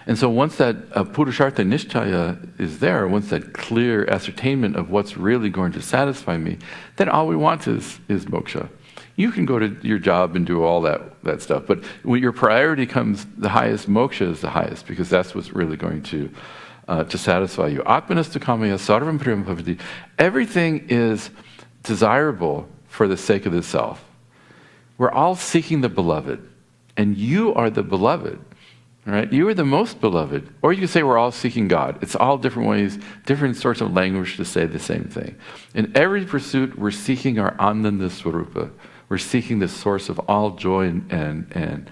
S1: And so once that purushartha nishchaya is there, once that clear ascertainment of what's really going to satisfy me, then all we want is moksha. You can go to your job and do all that stuff, but when your priority comes, the highest, moksha is the highest, because that's what's really going to satisfy you. Atmanasta kamaya sarvam priyam bhavati. Everything is desirable for the sake of the self. We're all seeking the beloved, and you are the beloved. Right? You are the most beloved. Or you could say we're all seeking God. It's all different ways, different sorts of language to say the same thing. In every pursuit, we're seeking our Ananda Swarupa. We're seeking the source of all joy and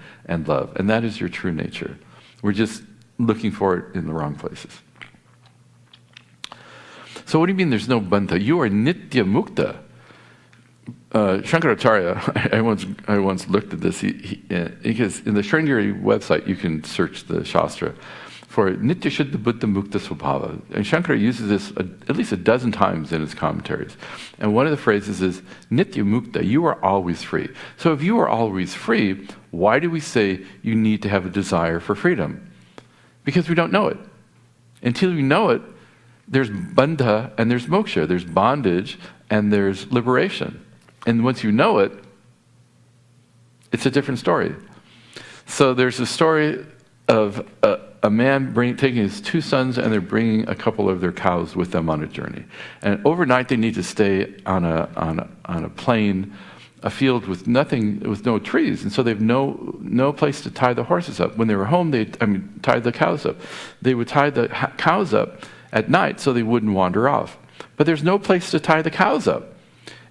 S1: love. And that is your true nature. We're just looking for it in the wrong places. So what do you mean there's no bandha? You are nitya mukta. Shankaracharya, I once looked at this, because in the Sringeri website you can search the Shastra for Nitya Shuddha Buddha Mukta Swabhava. And Shankara uses this at least a dozen times in his commentaries. And one of the phrases is, Nitya Mukta, you are always free. So if you are always free, why do we say you need to have a desire for freedom? Because we don't know it. Until you know it, there's bandha and there's moksha, there's bondage and there's liberation. And once you know it, it's a different story. So there's a story of a man taking his two sons, and they're bringing a couple of their cows with them on a journey. And overnight they need to stay on a plain, a field with no trees, and so they have no place to tie the horses up. When they were home, tied the cows up. They would tie the cows up at night so they wouldn't wander off. But there's no place to tie the cows up.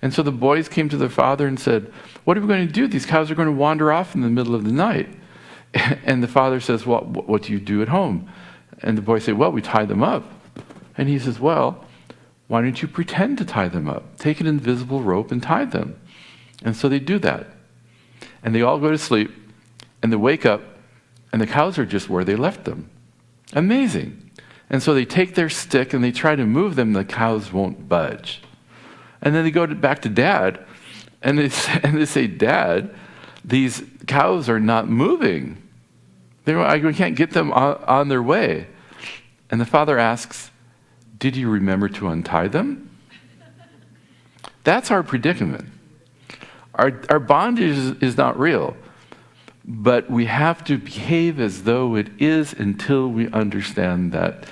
S1: And so the boys came to their father and said, what are we going to do? These cows are going to wander off in the middle of the night. And the father says, well, what do you do at home? And the boys say, well, we tie them up. And he says, well, why don't you pretend to tie them up? Take an invisible rope and tie them. And so they do that. And they all go to sleep, and they wake up, and the cows are just where they left them. Amazing. And so they take their stick and they try to move them, and the cows won't budge. And then they go back to Dad, and they say, Dad, these cows are not moving. We can't get them on their way. And the father asks, did you remember to untie them? That's our predicament. Our bondage is not real, but we have to behave as though it is until we understand that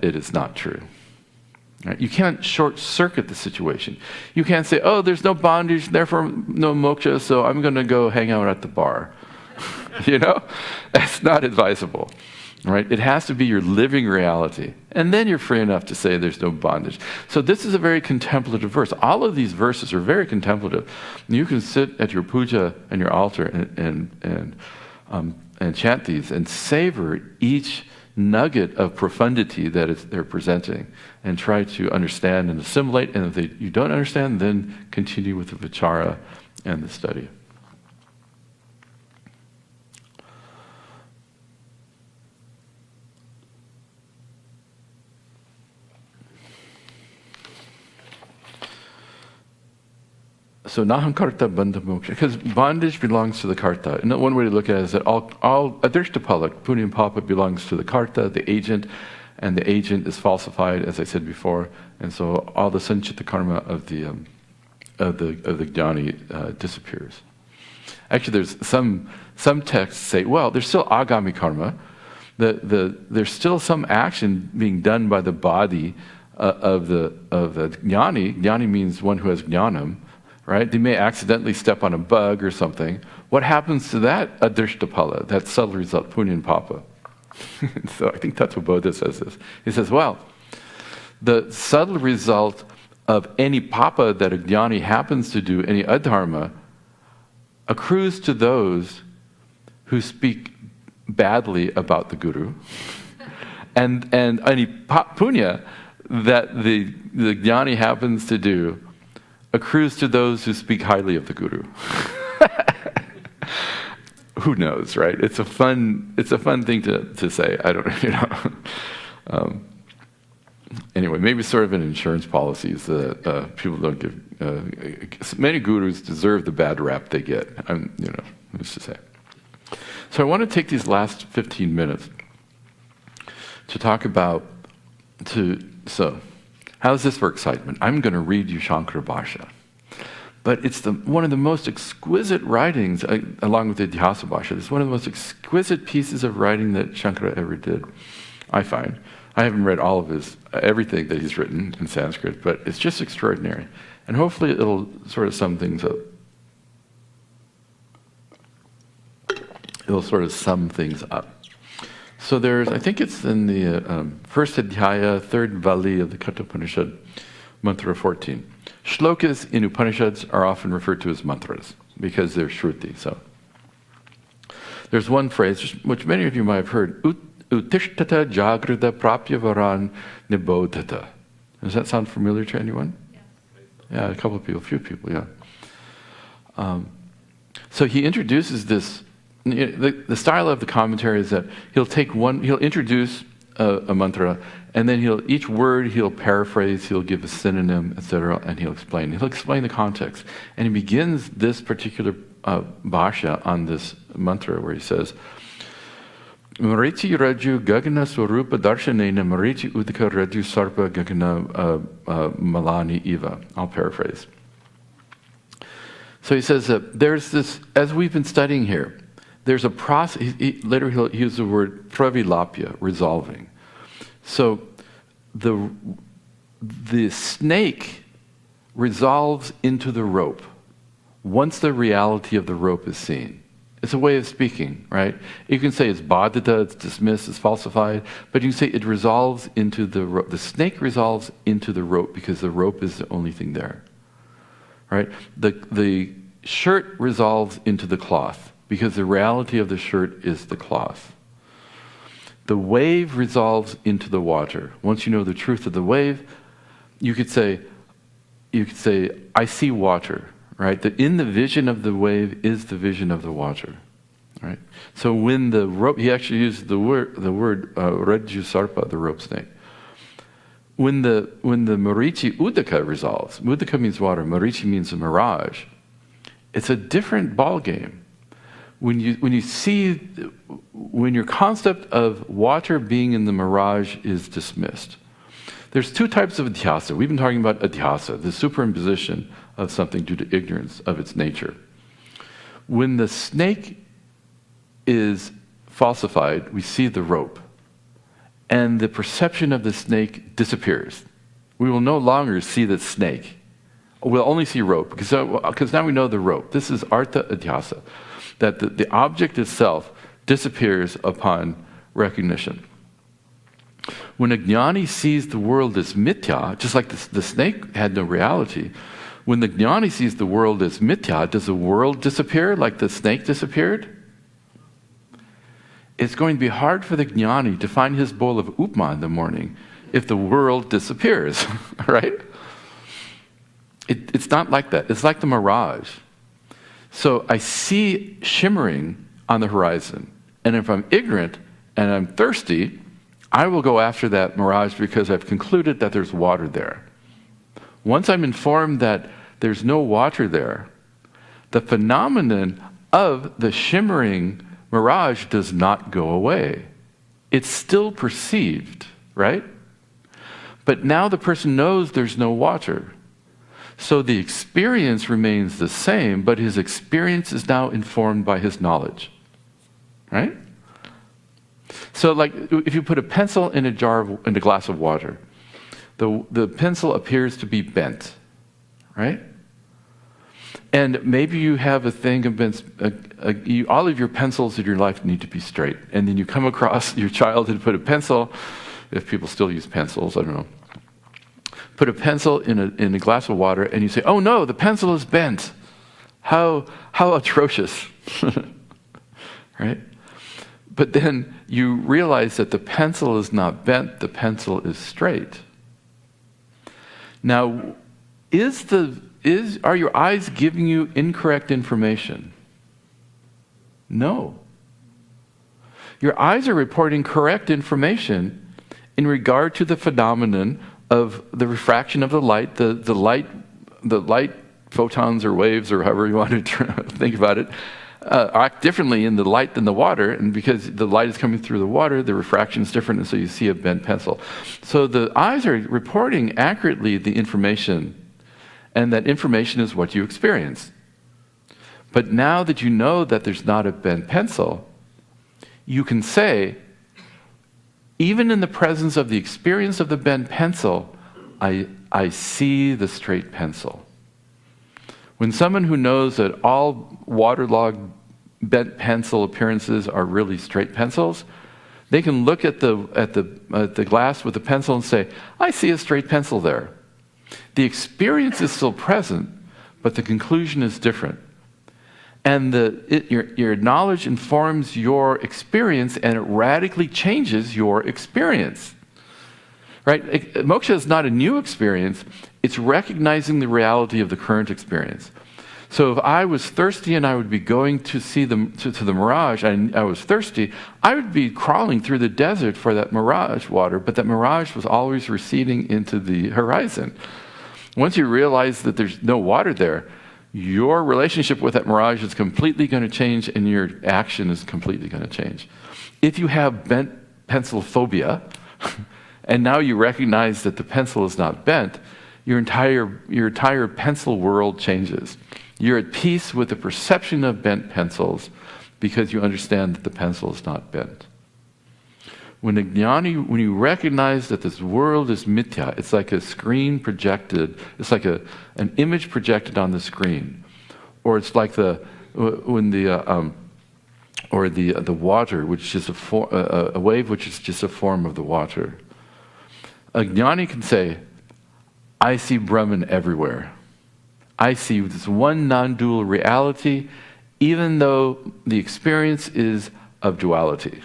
S1: it is not true. Right? You can't short-circuit the situation. You can't say, oh, there's no bondage, therefore no moksha, so I'm going to go hang out at the bar. That's not advisable. Right? It has to be your living reality. And then you're free enough to say there's no bondage. So this is a very contemplative verse. All of these verses are very contemplative. You can sit at your puja and your altar and chant these and savor each nugget of profundity that they're presenting, and try to understand and assimilate. And if you don't understand, then continue with the vichara and the study. So nahankarta bandha moksha, because bondage belongs to the karta. And one way to look at it is that all adrishtapalak, punya and papa, belongs to the karta, the agent, and the agent is falsified, as I said before, and so all the sanchita karma of the jnani disappears. Actually, there's some texts say, well, there's still agami karma. There's still some action being done by the body of the jnani. Jnani means one who has jnanam. Right? They may accidentally step on a bug or something. What happens to that adrishtapala, that subtle result, punya and papa? So I think Tattva says this. He says, well, the subtle result of any papa that a jnani happens to do, any adharma, accrues to those who speak badly about the guru, and any punya that the jnani happens to do accrues to those who speak highly of the guru. Who knows, right? It's a fun thing to say. I don't, anyway, maybe sort of an insurance policy is that people don't give. Many gurus deserve the bad rap they get. Who's to say? So I want to take these last 15 minutes to talk about how does this for excitement? I'm going to read you Shankara Bhashya. But it's one of the most exquisite writings, along with the Dhyasa Bhashya. It's one of the most exquisite pieces of writing that Shankara ever did, I find. I haven't read all of everything that he's written in Sanskrit, but it's just extraordinary. And hopefully it'll sort of sum things up. It'll sort of sum things up. So I think it's in the first Adhyaya, third Vali of the Katha Upanishad, mantra 14. Shlokas in Upanishads are often referred to as mantras because they're Shruti. So there's one phrase which many of you might have heard: Uttishtata jagrita prapya varan nibodhata. Does that sound familiar to anyone? Yes. Yeah, a few people, yeah. So he introduces this. The style of the commentary is that he'll introduce a mantra, and then each word he'll paraphrase, he'll give a synonym, etc., and he'll explain the context. And he begins this particular bhashya on this mantra where he says, Marichi Raju Gagana Swarupa Darshanena Marichi Udika Raju Sarpa Gagana Malani Eva. I'll paraphrase. So he says that there's this, as we've been studying here, there's a process. Later he'll use the word pravilapya, resolving. So the snake resolves into the rope once the reality of the rope is seen. It's a way of speaking, right? You can say it's badhita, it's dismissed, it's falsified, but you can say it resolves into the rope. The snake resolves into the rope because the rope is the only thing there, right? The shirt resolves into the cloth because the reality of the shirt is the cloth. The wave resolves into the water. Once you know the truth of the wave, you could say, I see water, right? In the vision of the wave is the vision of the water, right? So when the rope, he actually used the word Rajju Sarpa, the rope snake. When the Marichi Udaka resolves, Udaka means water, Marichi means a mirage. It's a different ball game. When your concept of water being in the mirage is dismissed. There's two types of adhyasa. We've been talking about adhyasa, the superimposition of something due to ignorance of its nature. When the snake is falsified, we see the rope, and the perception of the snake disappears. We will no longer see the snake. We'll only see rope, because now we know the rope. This is artha adhyasa, that the object itself disappears upon recognition. When a jnani sees the world as mithya, just like the snake had no reality, when the jnani sees the world as mithya, does the world disappear like the snake disappeared? It's going to be hard for the jnani to find his bowl of upma in the morning if the world disappears, right? It's not like that. It's like the mirage. So I see shimmering on the horizon, and if I'm ignorant and I'm thirsty, I will go after that mirage because I've concluded that there's water there. Once I'm informed that there's no water there, the phenomenon of the shimmering mirage does not go away. It's still perceived, right? But now the person knows there's no water. So the experience remains the same, but his experience is now informed by his knowledge, right? So like if you put a pencil in a glass of water, the pencil appears to be bent, right? And maybe you have a thing of all of your pencils in your life need to be straight. And then you come across your child and put a pencil, if people still use pencils, I don't know. Put a pencil in a glass of water and you say, oh no, the pencil is bent. How atrocious, right? But then you realize that the pencil is not bent, the pencil is straight. Now, are your eyes giving you incorrect information? No. Your eyes are reporting correct information in regard to the phenomenon of the refraction of the light, the light photons or waves or however you want to think about it, act differently in the light than the water, and because the light is coming through the water, the refraction is different, and so you see a bent pencil. So the eyes are reporting accurately the information, And that information is what you experience. But now that you know that there's not a bent pencil, you can say, even in the presence of the experience of the bent pencil, I see the straight pencil. When someone who knows that all waterlogged bent pencil appearances are really straight pencils, they can look at the glass with the pencil and say, I see a straight pencil there. The experience is still present, but the conclusion is different. And your knowledge informs your experience, and it radically changes your experience. Right? Moksha is not a new experience. It's recognizing the reality of the current experience. So if I was thirsty and I would be going to see the mirage, and I was thirsty, I would be crawling through the desert for that mirage water, but that mirage was always receding into the horizon. Once you realize that there's no water there, your relationship with that mirage is completely going to change, and your action is completely going to change. If you have bent pencil phobia, and now you recognize that the pencil is not bent, your entire pencil world changes. You're at peace with the perception of bent pencils because you understand that the pencil is not bent. When you recognize that this world is mithya, it's like a screen projected, it's like an image projected on the screen. Or it's like the water, which is a wave which is just a form of the water. A jnani can say, I see Brahman everywhere. I see this one non-dual reality, even though the experience is of duality.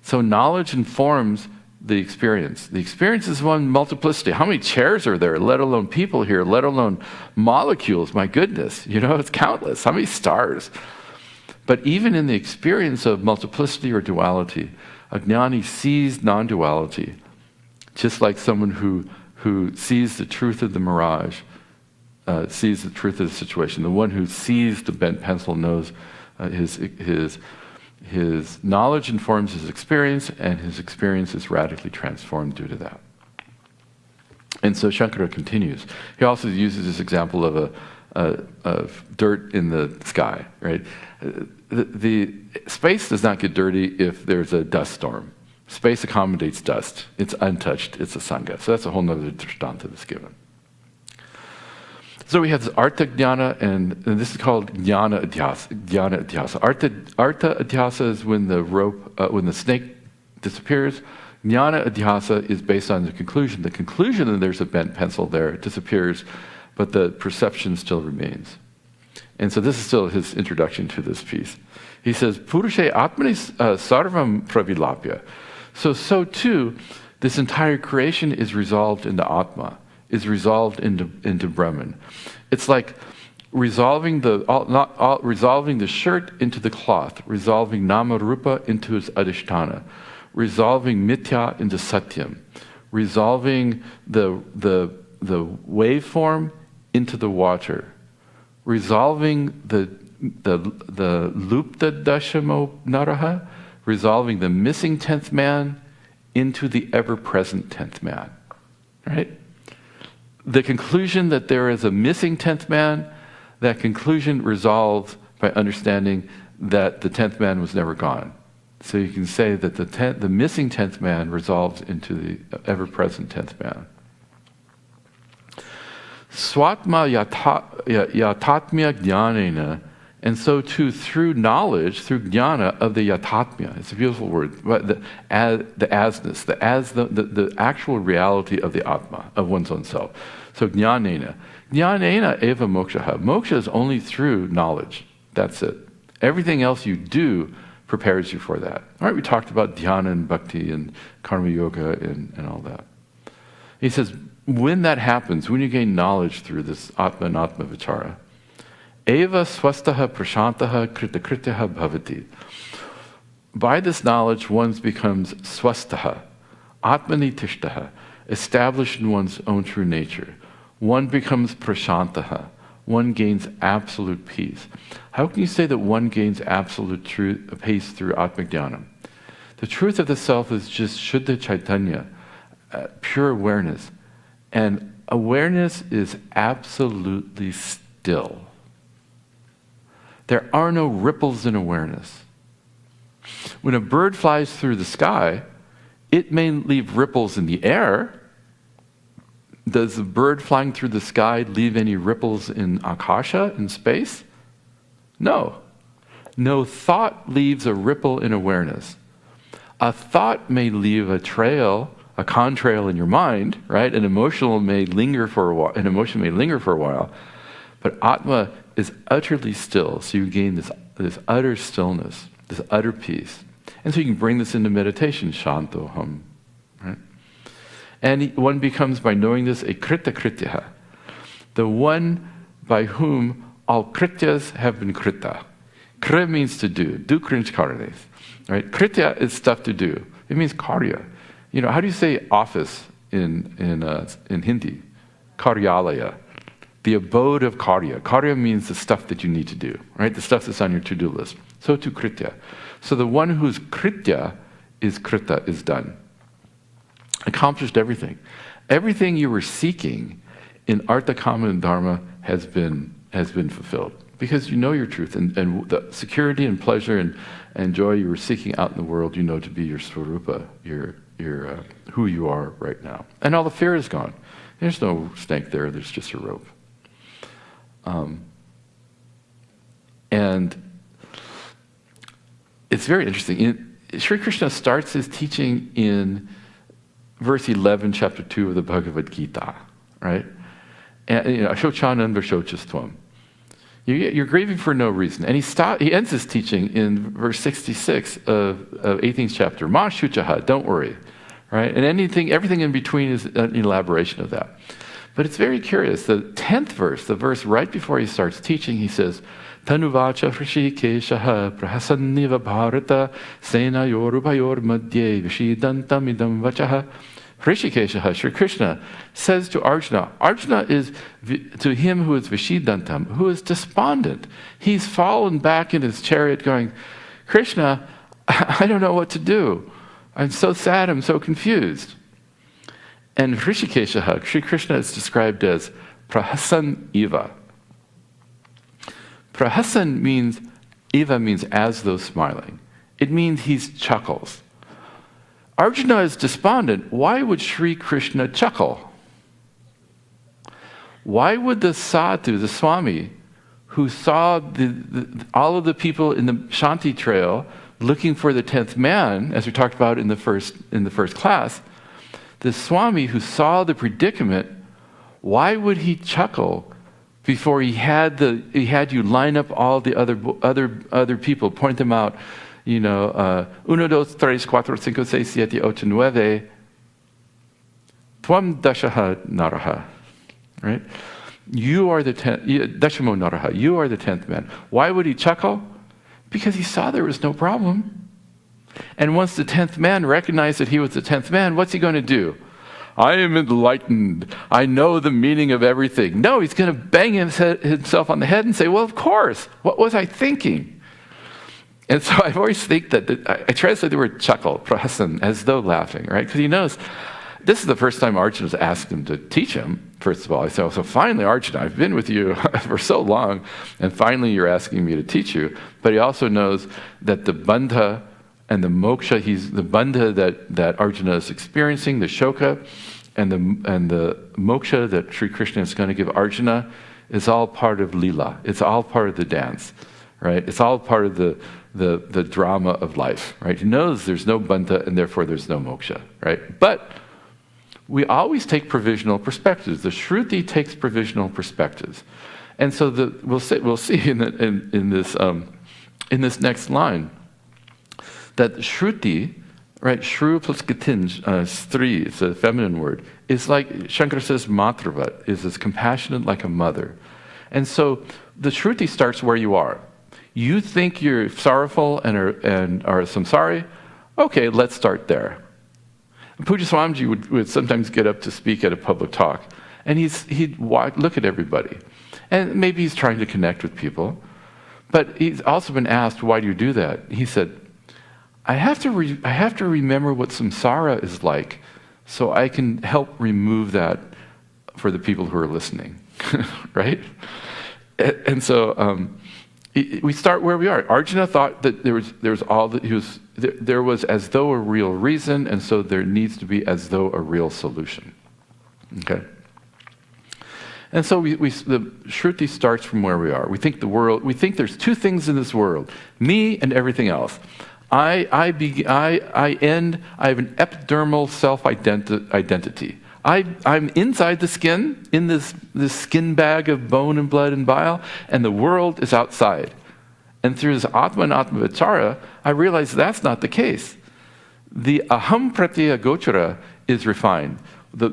S1: So knowledge informs the experience. The experience is one multiplicity. How many chairs are there, let alone people here, let alone molecules? My goodness, it's countless. How many stars? But even in the experience of multiplicity or duality, a jnani sees non-duality, just like someone who sees the truth of the mirage, sees the truth of the situation. The one who sees the bent pencil knows his knowledge informs his experience, and his experience is radically transformed due to that. And so Shankara continues. He also uses this example of dirt in the sky, right? The space does not get dirty if there's a dust storm. Space accommodates dust. It's untouched. It's a sangha. So that's a whole other drishtanta that's given. So we have this artha jnana, and this is called jnana adhyasa. Artha adhyasa is when the snake disappears. Jnana adhyasa is based on the conclusion. The conclusion that there's a bent pencil there disappears, but the perception still remains. And so this is still his introduction to this piece. He says, Purushe atmani sarvam pravilapya. So too, this entire creation is resolved into Atma, is resolved into Brahman. It's like resolving the shirt into the cloth, resolving nama rupa into its adhisthana, resolving mithya into satyam, resolving the waveform into the water, resolving the lupta dashamo naraha, resolving the missing 10th man into the ever-present 10th man. Right? The conclusion that there is a missing 10th man, that conclusion resolves by understanding that the 10th man was never gone. So you can say that the missing 10th man resolves into the ever-present 10th man. Swatma yatatmya jnanena, and so too through knowledge, through jnana of the yatatmya, it's a beautiful word, but the asness, the actual reality of the atma, of one's own self. So jnanena eva moksha. Moksha is only through knowledge. That's it. Everything else you do prepares you for that. All right, we talked about dhyana and bhakti and karma yoga and all that. He says, when that happens, when you gain knowledge through this atma and atma vichara, eva swastaha prashantaha kritakrityaha bhavati. By this knowledge, one becomes swastaha, atmani tishtaha, established in one's own true nature. One becomes prashantaha. One gains absolute peace. How can you say that one gains absolute peace through atmajnana? The truth of the self is just Shuddha Chaitanya, pure awareness. And Awareness is absolutely still. There are no ripples in awareness. When a bird flies through the sky, it may leave ripples in the air. Does the bird flying through the sky leave any ripples in akasha, in space? No. No thought leaves a ripple in awareness. A thought may leave a trail, a contrail in your mind, right? An emotion may linger for a while. But Atma is utterly still, so you gain this utter stillness, this utter peace. And so you can bring this into meditation, shantoham, right? And one becomes, by knowing this, a krita kritya, the one by whom all krityas have been krita. Kri means to do krinch karnes, right? Kritya is stuff to do. It means karya. You know, how do you say office in Hindi? Karyalaya. The abode of karya. Karya means the stuff that you need to do, right? The stuff that's on your to-do list. So to kritya. So the one whose kritya is krita is done. Accomplished everything. Everything you were seeking in artha, kama, and dharma has been fulfilled. Because you know your truth, and the security and pleasure and joy you were seeking out in the world, you know to be your swarupa, your who you are right now. And all the fear is gone. There's no snake there's just a rope. And it's very interesting. Sri Krishna starts his teaching in verse 11, chapter 2 of the Bhagavad Gita, right? And, Ashochanam Vashochastvam. You're grieving for no reason. And he ends his teaching in verse 66 of 18th chapter. Ma shuchaha, don't worry, right? And everything in between is an elaboration of that. But it's very curious. The 10th verse, the verse right before he starts teaching, he says, Tanuvacha Hrishikeshaha prahasanniva bharata sena yorubayor madhye vishidantam idam vachaha. Hrishikeshaha, Sri Krishna, says to Arjuna, Arjuna is to him who is vishidantam, who is despondent. He's fallen back in his chariot going, Krishna, I don't know what to do. I'm so sad, I'm so confused. And Hrishikeshaha, Sri Krishna is described as prahasan iva. Prahasan means, iva means as though smiling. It means he chuckles. Arjuna is despondent. Why would Sri Krishna chuckle? Why would the sadhu, the Swami, who saw all of the people in the Shanti trail looking for the 10th man, as we talked about in the first class, the Swami who saw the predicament, why would he chuckle before he had you line up all the other people, point them out, uno, dos, tres, cuatro, cinco, seis, siete, ocho, nueve, tvam dashaha naraha, right? You are the 10th, dashamo naraha, you are the 10th man. Why would he chuckle? Because he saw there was no problem. And once the 10th man recognized that he was the 10th man, what's he going to do? I am enlightened. I know the meaning of everything. No, he's going to bang himself on the head and say, well, of course. What was I thinking? And so I always think that I translate the word chuckle, prahasan, as though laughing, right? Because he knows this is the first time Arjuna's asked him to teach him, first of all. I said, so finally, Arjuna, I've been with you for so long, and finally you're asking me to teach you. But he also knows that the bandha and the moksha, the bandha that Arjuna is experiencing, the shoka, and the moksha that Sri Krishna is going to give Arjuna, is all part of lila. It's all part of the dance, right? It's all part of the drama of life, right? He knows there's no bandha and therefore there's no moksha, right? But we always take provisional perspectives. The Shruti takes provisional perspectives, and so we'll see in this next line that Shruti, right? Shru plus gatin, stri, it's a feminine word, is like Shankara says, matravat, is as compassionate like a mother, and so the Shruti starts where you are. You think you're sorrowful and are samsari? Okay, let's start there. Puja Swamiji would sometimes get up to speak at a public talk, and he'd look at everybody. And maybe he's trying to connect with people, but he's also been asked, why do you do that? He said, I have to remember what samsara is like so I can help remove that for the people who are listening, right? And so we start where we are. Arjuna thought that there was as though a real reason, and so there needs to be as though a real solution. Okay. And so the Shruti starts from where we are. We think there's two things in this world, me and everything else. I have an epidermal self-identity. I'm inside the skin, in this skin bag of bone and blood and bile, and the world is outside. And through this Atma and Atma Vichara, I realize that's not the case. The aham pratyaya gochara is refined. The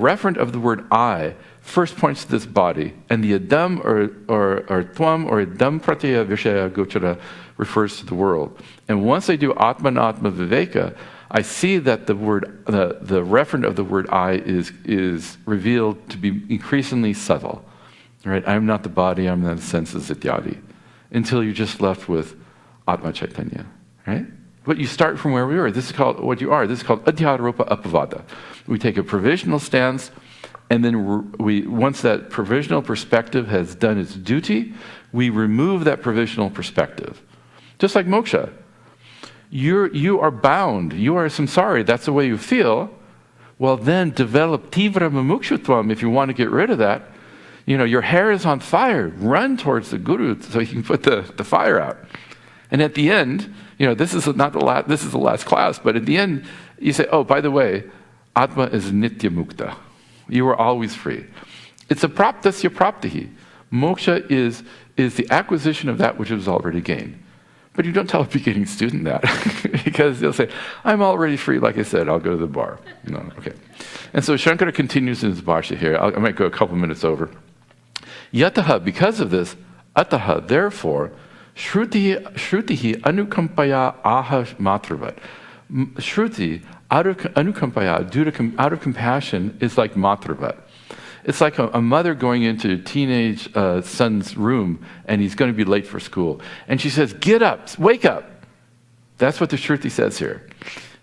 S1: referent of the word I first points to this body, and the Adam or Tvam or Adam Pratyaya Vishaya Gochara refers to the world. And once I do Atma and Atma Viveka, I see that the referent of the word I is revealed to be increasingly subtle. Right? I'm not the body, I'm not the senses, ityadi. Until you're just left with Atma Chaitanya. Right? But you start from where we were. This is called what you are. This is called Adhyaropa Apavada. We take a provisional stance, and then once that provisional perspective has done its duty, we remove that provisional perspective. Just like moksha. You are bound. You are samsari. That's the way you feel. Well, then develop tivra mumukshutvam if you want to get rid of that. Your hair is on fire. Run towards the guru so you can put the fire out. And at the end, this is the last class, but at the end, you say, oh, by the way, Atma is nitya mukta. You are always free. It's a praptasya praptihi. Moksha is the acquisition of that which is already gained. But you don't tell a beginning student that because they'll say, I'm already free, like I said, I'll go to the bar. No, okay. And so Shankara continues in his bhashya here. I might go a couple minutes over. Yataha, because of this, ataha, therefore, Shruti anukampaya aha matravat. Shruti, out of anukampaya, out of compassion, is like matravat. It's like a mother going into a teenage son's room, and he's going to be late for school. And she says, get up, wake up. That's what the Shruti says here.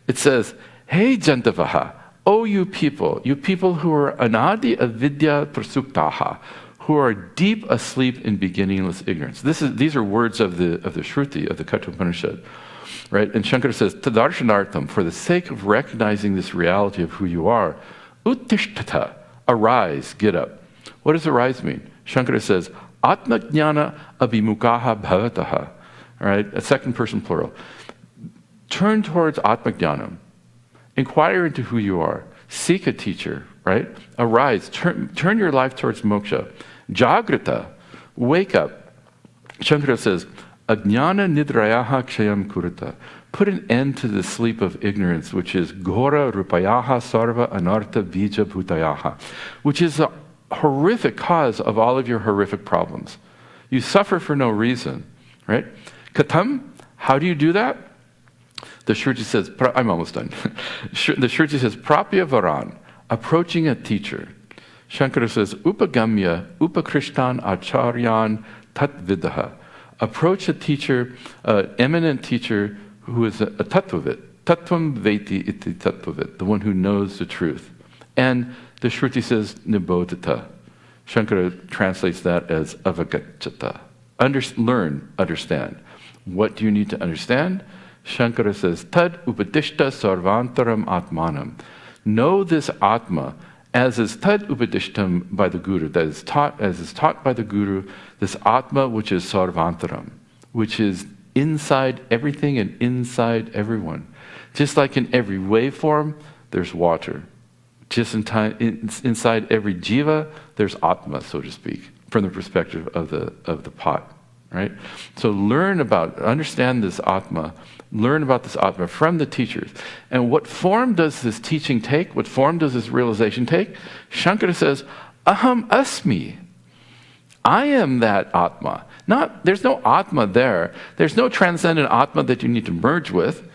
S1: It says, hey jantavaha, oh you people who are anadi avidya prasuktaha, who are deep asleep in beginningless ignorance. These are words of the Shruti, of the Kathopanishad. Right? And Shankara says, Tadarshanartham, for the sake of recognizing this reality of who you are, uttishtata, arise, get up. What does arise mean? Shankara says, Atma jnana abhimukaha bhavataha. All right, a second person plural. Turn towards Atma jnanam. Inquire into who you are. Seek a teacher, right? Arise, turn your life towards moksha. Jagrata, wake up. Shankara says, Ajnana nidrayaha kshayam kurita. Put an end to the sleep of ignorance, which is ghora rupayaha sarva anartha bija bhutayaha, which is a horrific cause of all of your horrific problems. You suffer for no reason, right? Katam, how do you do that? The Shruti says, I'm almost done. The Shruti says, prapya varan, approaching a teacher. Shankara says, upagamya, upakristan acharyan tatvidaha. Approach a teacher, eminent teacher who is a tattvavit. Tattvam veti iti tattvavit, the one who knows the truth. And the Shruti says, nibodhita. Shankara translates that as avagachata. Learn, understand. What do you need to understand? Shankara says, tad upadishta sarvantaram atmanam. Know this Atma as is tad upadishtam by the Guru, that is taught, as is taught by the Guru, this Atma which is sarvantaram, which is inside everything and inside everyone. Just like in every waveform, there's water. Just inside every jiva, there's Atma, so to speak, from the perspective of the pot. Right? So understand this Atma, learn about this Atma from the teachers. And what form does this teaching take? What form does this realization take? Shankara says, Aham asmi. I am that Atma. There's no Atma there. There's no transcendent Atma that you need to merge with.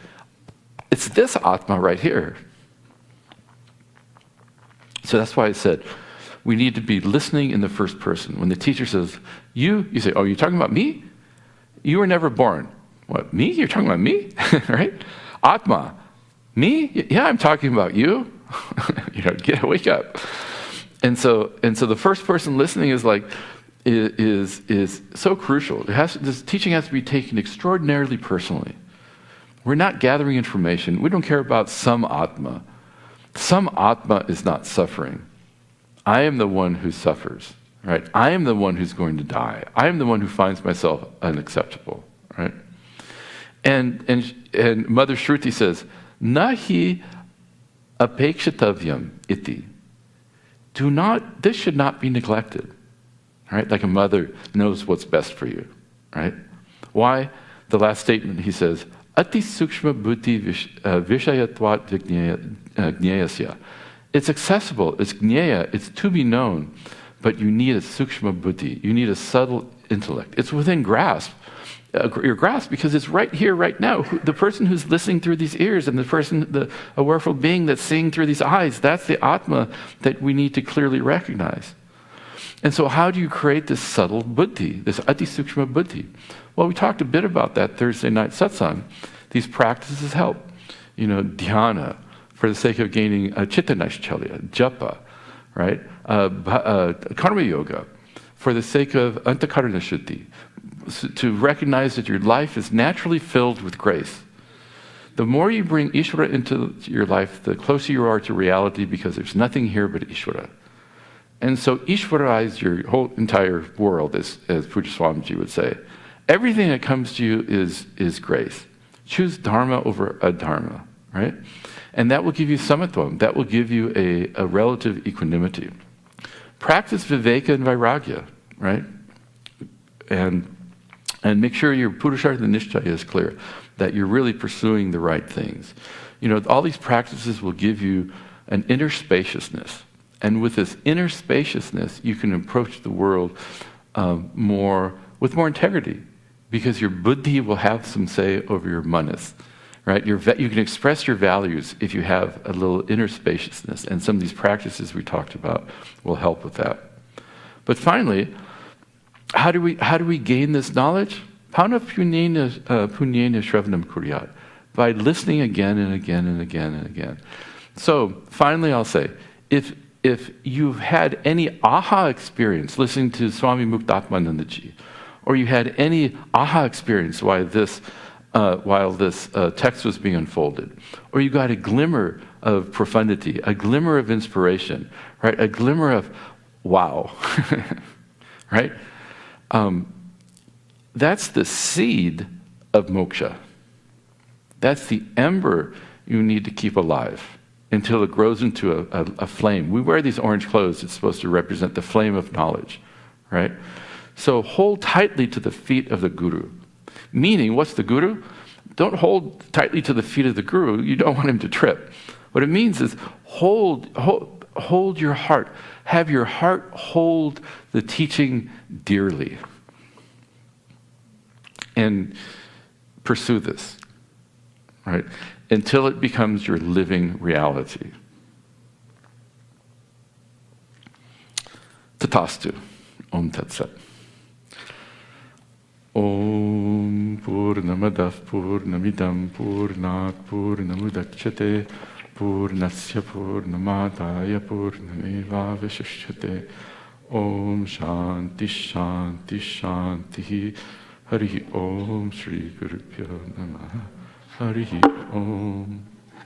S1: It's this Atma right here. So that's why I said, we need to be listening in the first person. When the teacher says, you say, oh, you're talking about me? You were never born. What, me? You're talking about me? Right? Atma. Me? Yeah, I'm talking about you. Wake up. And so the first person listening is like, is so crucial. This teaching has to be taken extraordinarily personally. We're not gathering information. We don't care about some Atma. Some Atma is not suffering. I am the one who suffers, right? I am the one who's going to die. I am the one who finds myself unacceptable, right? And Mother Shruti says, Nahi apekshitavyam iti. This should not be neglected, right? Like a mother knows what's best for you, right? Why? The last statement, he says, Ati sukshma buddhi vishayatvat gneyasya. It's accessible, it's gneya, it's to be known, but you need a sukshma buddhi, you need a subtle intellect. It's within grasp, your grasp, because it's right here, right now. The person who's listening through these ears and the awareful being that's seeing through these eyes, that's the Atma that we need to clearly recognize. And so how do you create this subtle buddhi, this ati sukshma buddhi? Well, we talked a bit about that Thursday night satsang. These practices help. Dhyana, for the sake of gaining chittanaishchalya, japa, right? Karma yoga, for the sake of antakarana shuddhi, to recognize that your life is naturally filled with grace. The more you bring Ishvara into your life, the closer you are to reality, because there's nothing here but Ishvara. And so Ishvaraize your whole entire world, as Pujya Swamiji would say. Everything that comes to you is grace. Choose dharma over adharma, right? And that will give you samatvam. That will give you a relative equanimity. Practice viveka and vairagya, right? And make sure your purushartha nishchaya is clear, that you're really pursuing the right things. All these practices will give you an inner spaciousness. And with this inner spaciousness, you can approach the world with more integrity, because your buddhi will have some say over your manas, right? You can express your values if you have a little inner spaciousness, and some of these practices we talked about will help with that. But finally, how do we gain this knowledge? Pauna punyena shravanam kuryat, by listening again and again and again and again. So finally, I'll say, if you've had any aha experience listening to Swami Muktatmananda ji, or you had any aha experience while this text was being unfolded, or you got a glimmer of profundity, a glimmer of inspiration, right? A glimmer of wow, right? That's the seed of moksha. That's the ember you need to keep alive until it grows into a flame. We wear these orange clothes. It's supposed to represent the flame of knowledge, right? So hold tightly to the feet of the guru. Meaning, what's the guru? Don't hold tightly to the feet of the guru. You don't want him to trip. What it means is hold your heart. Have your heart hold the teaching dearly. And pursue this, right? Until it becomes your living reality. Tatastu. Om Tat Sat. Om Purnamadav Purnamidam Purnat Purnamudachyate Purnasya Purnamadaya Purnameva Vishishyate. Om Shanti Shanti Shanti. Hari Om Shri Guru Pyo Namaha. Hari Om.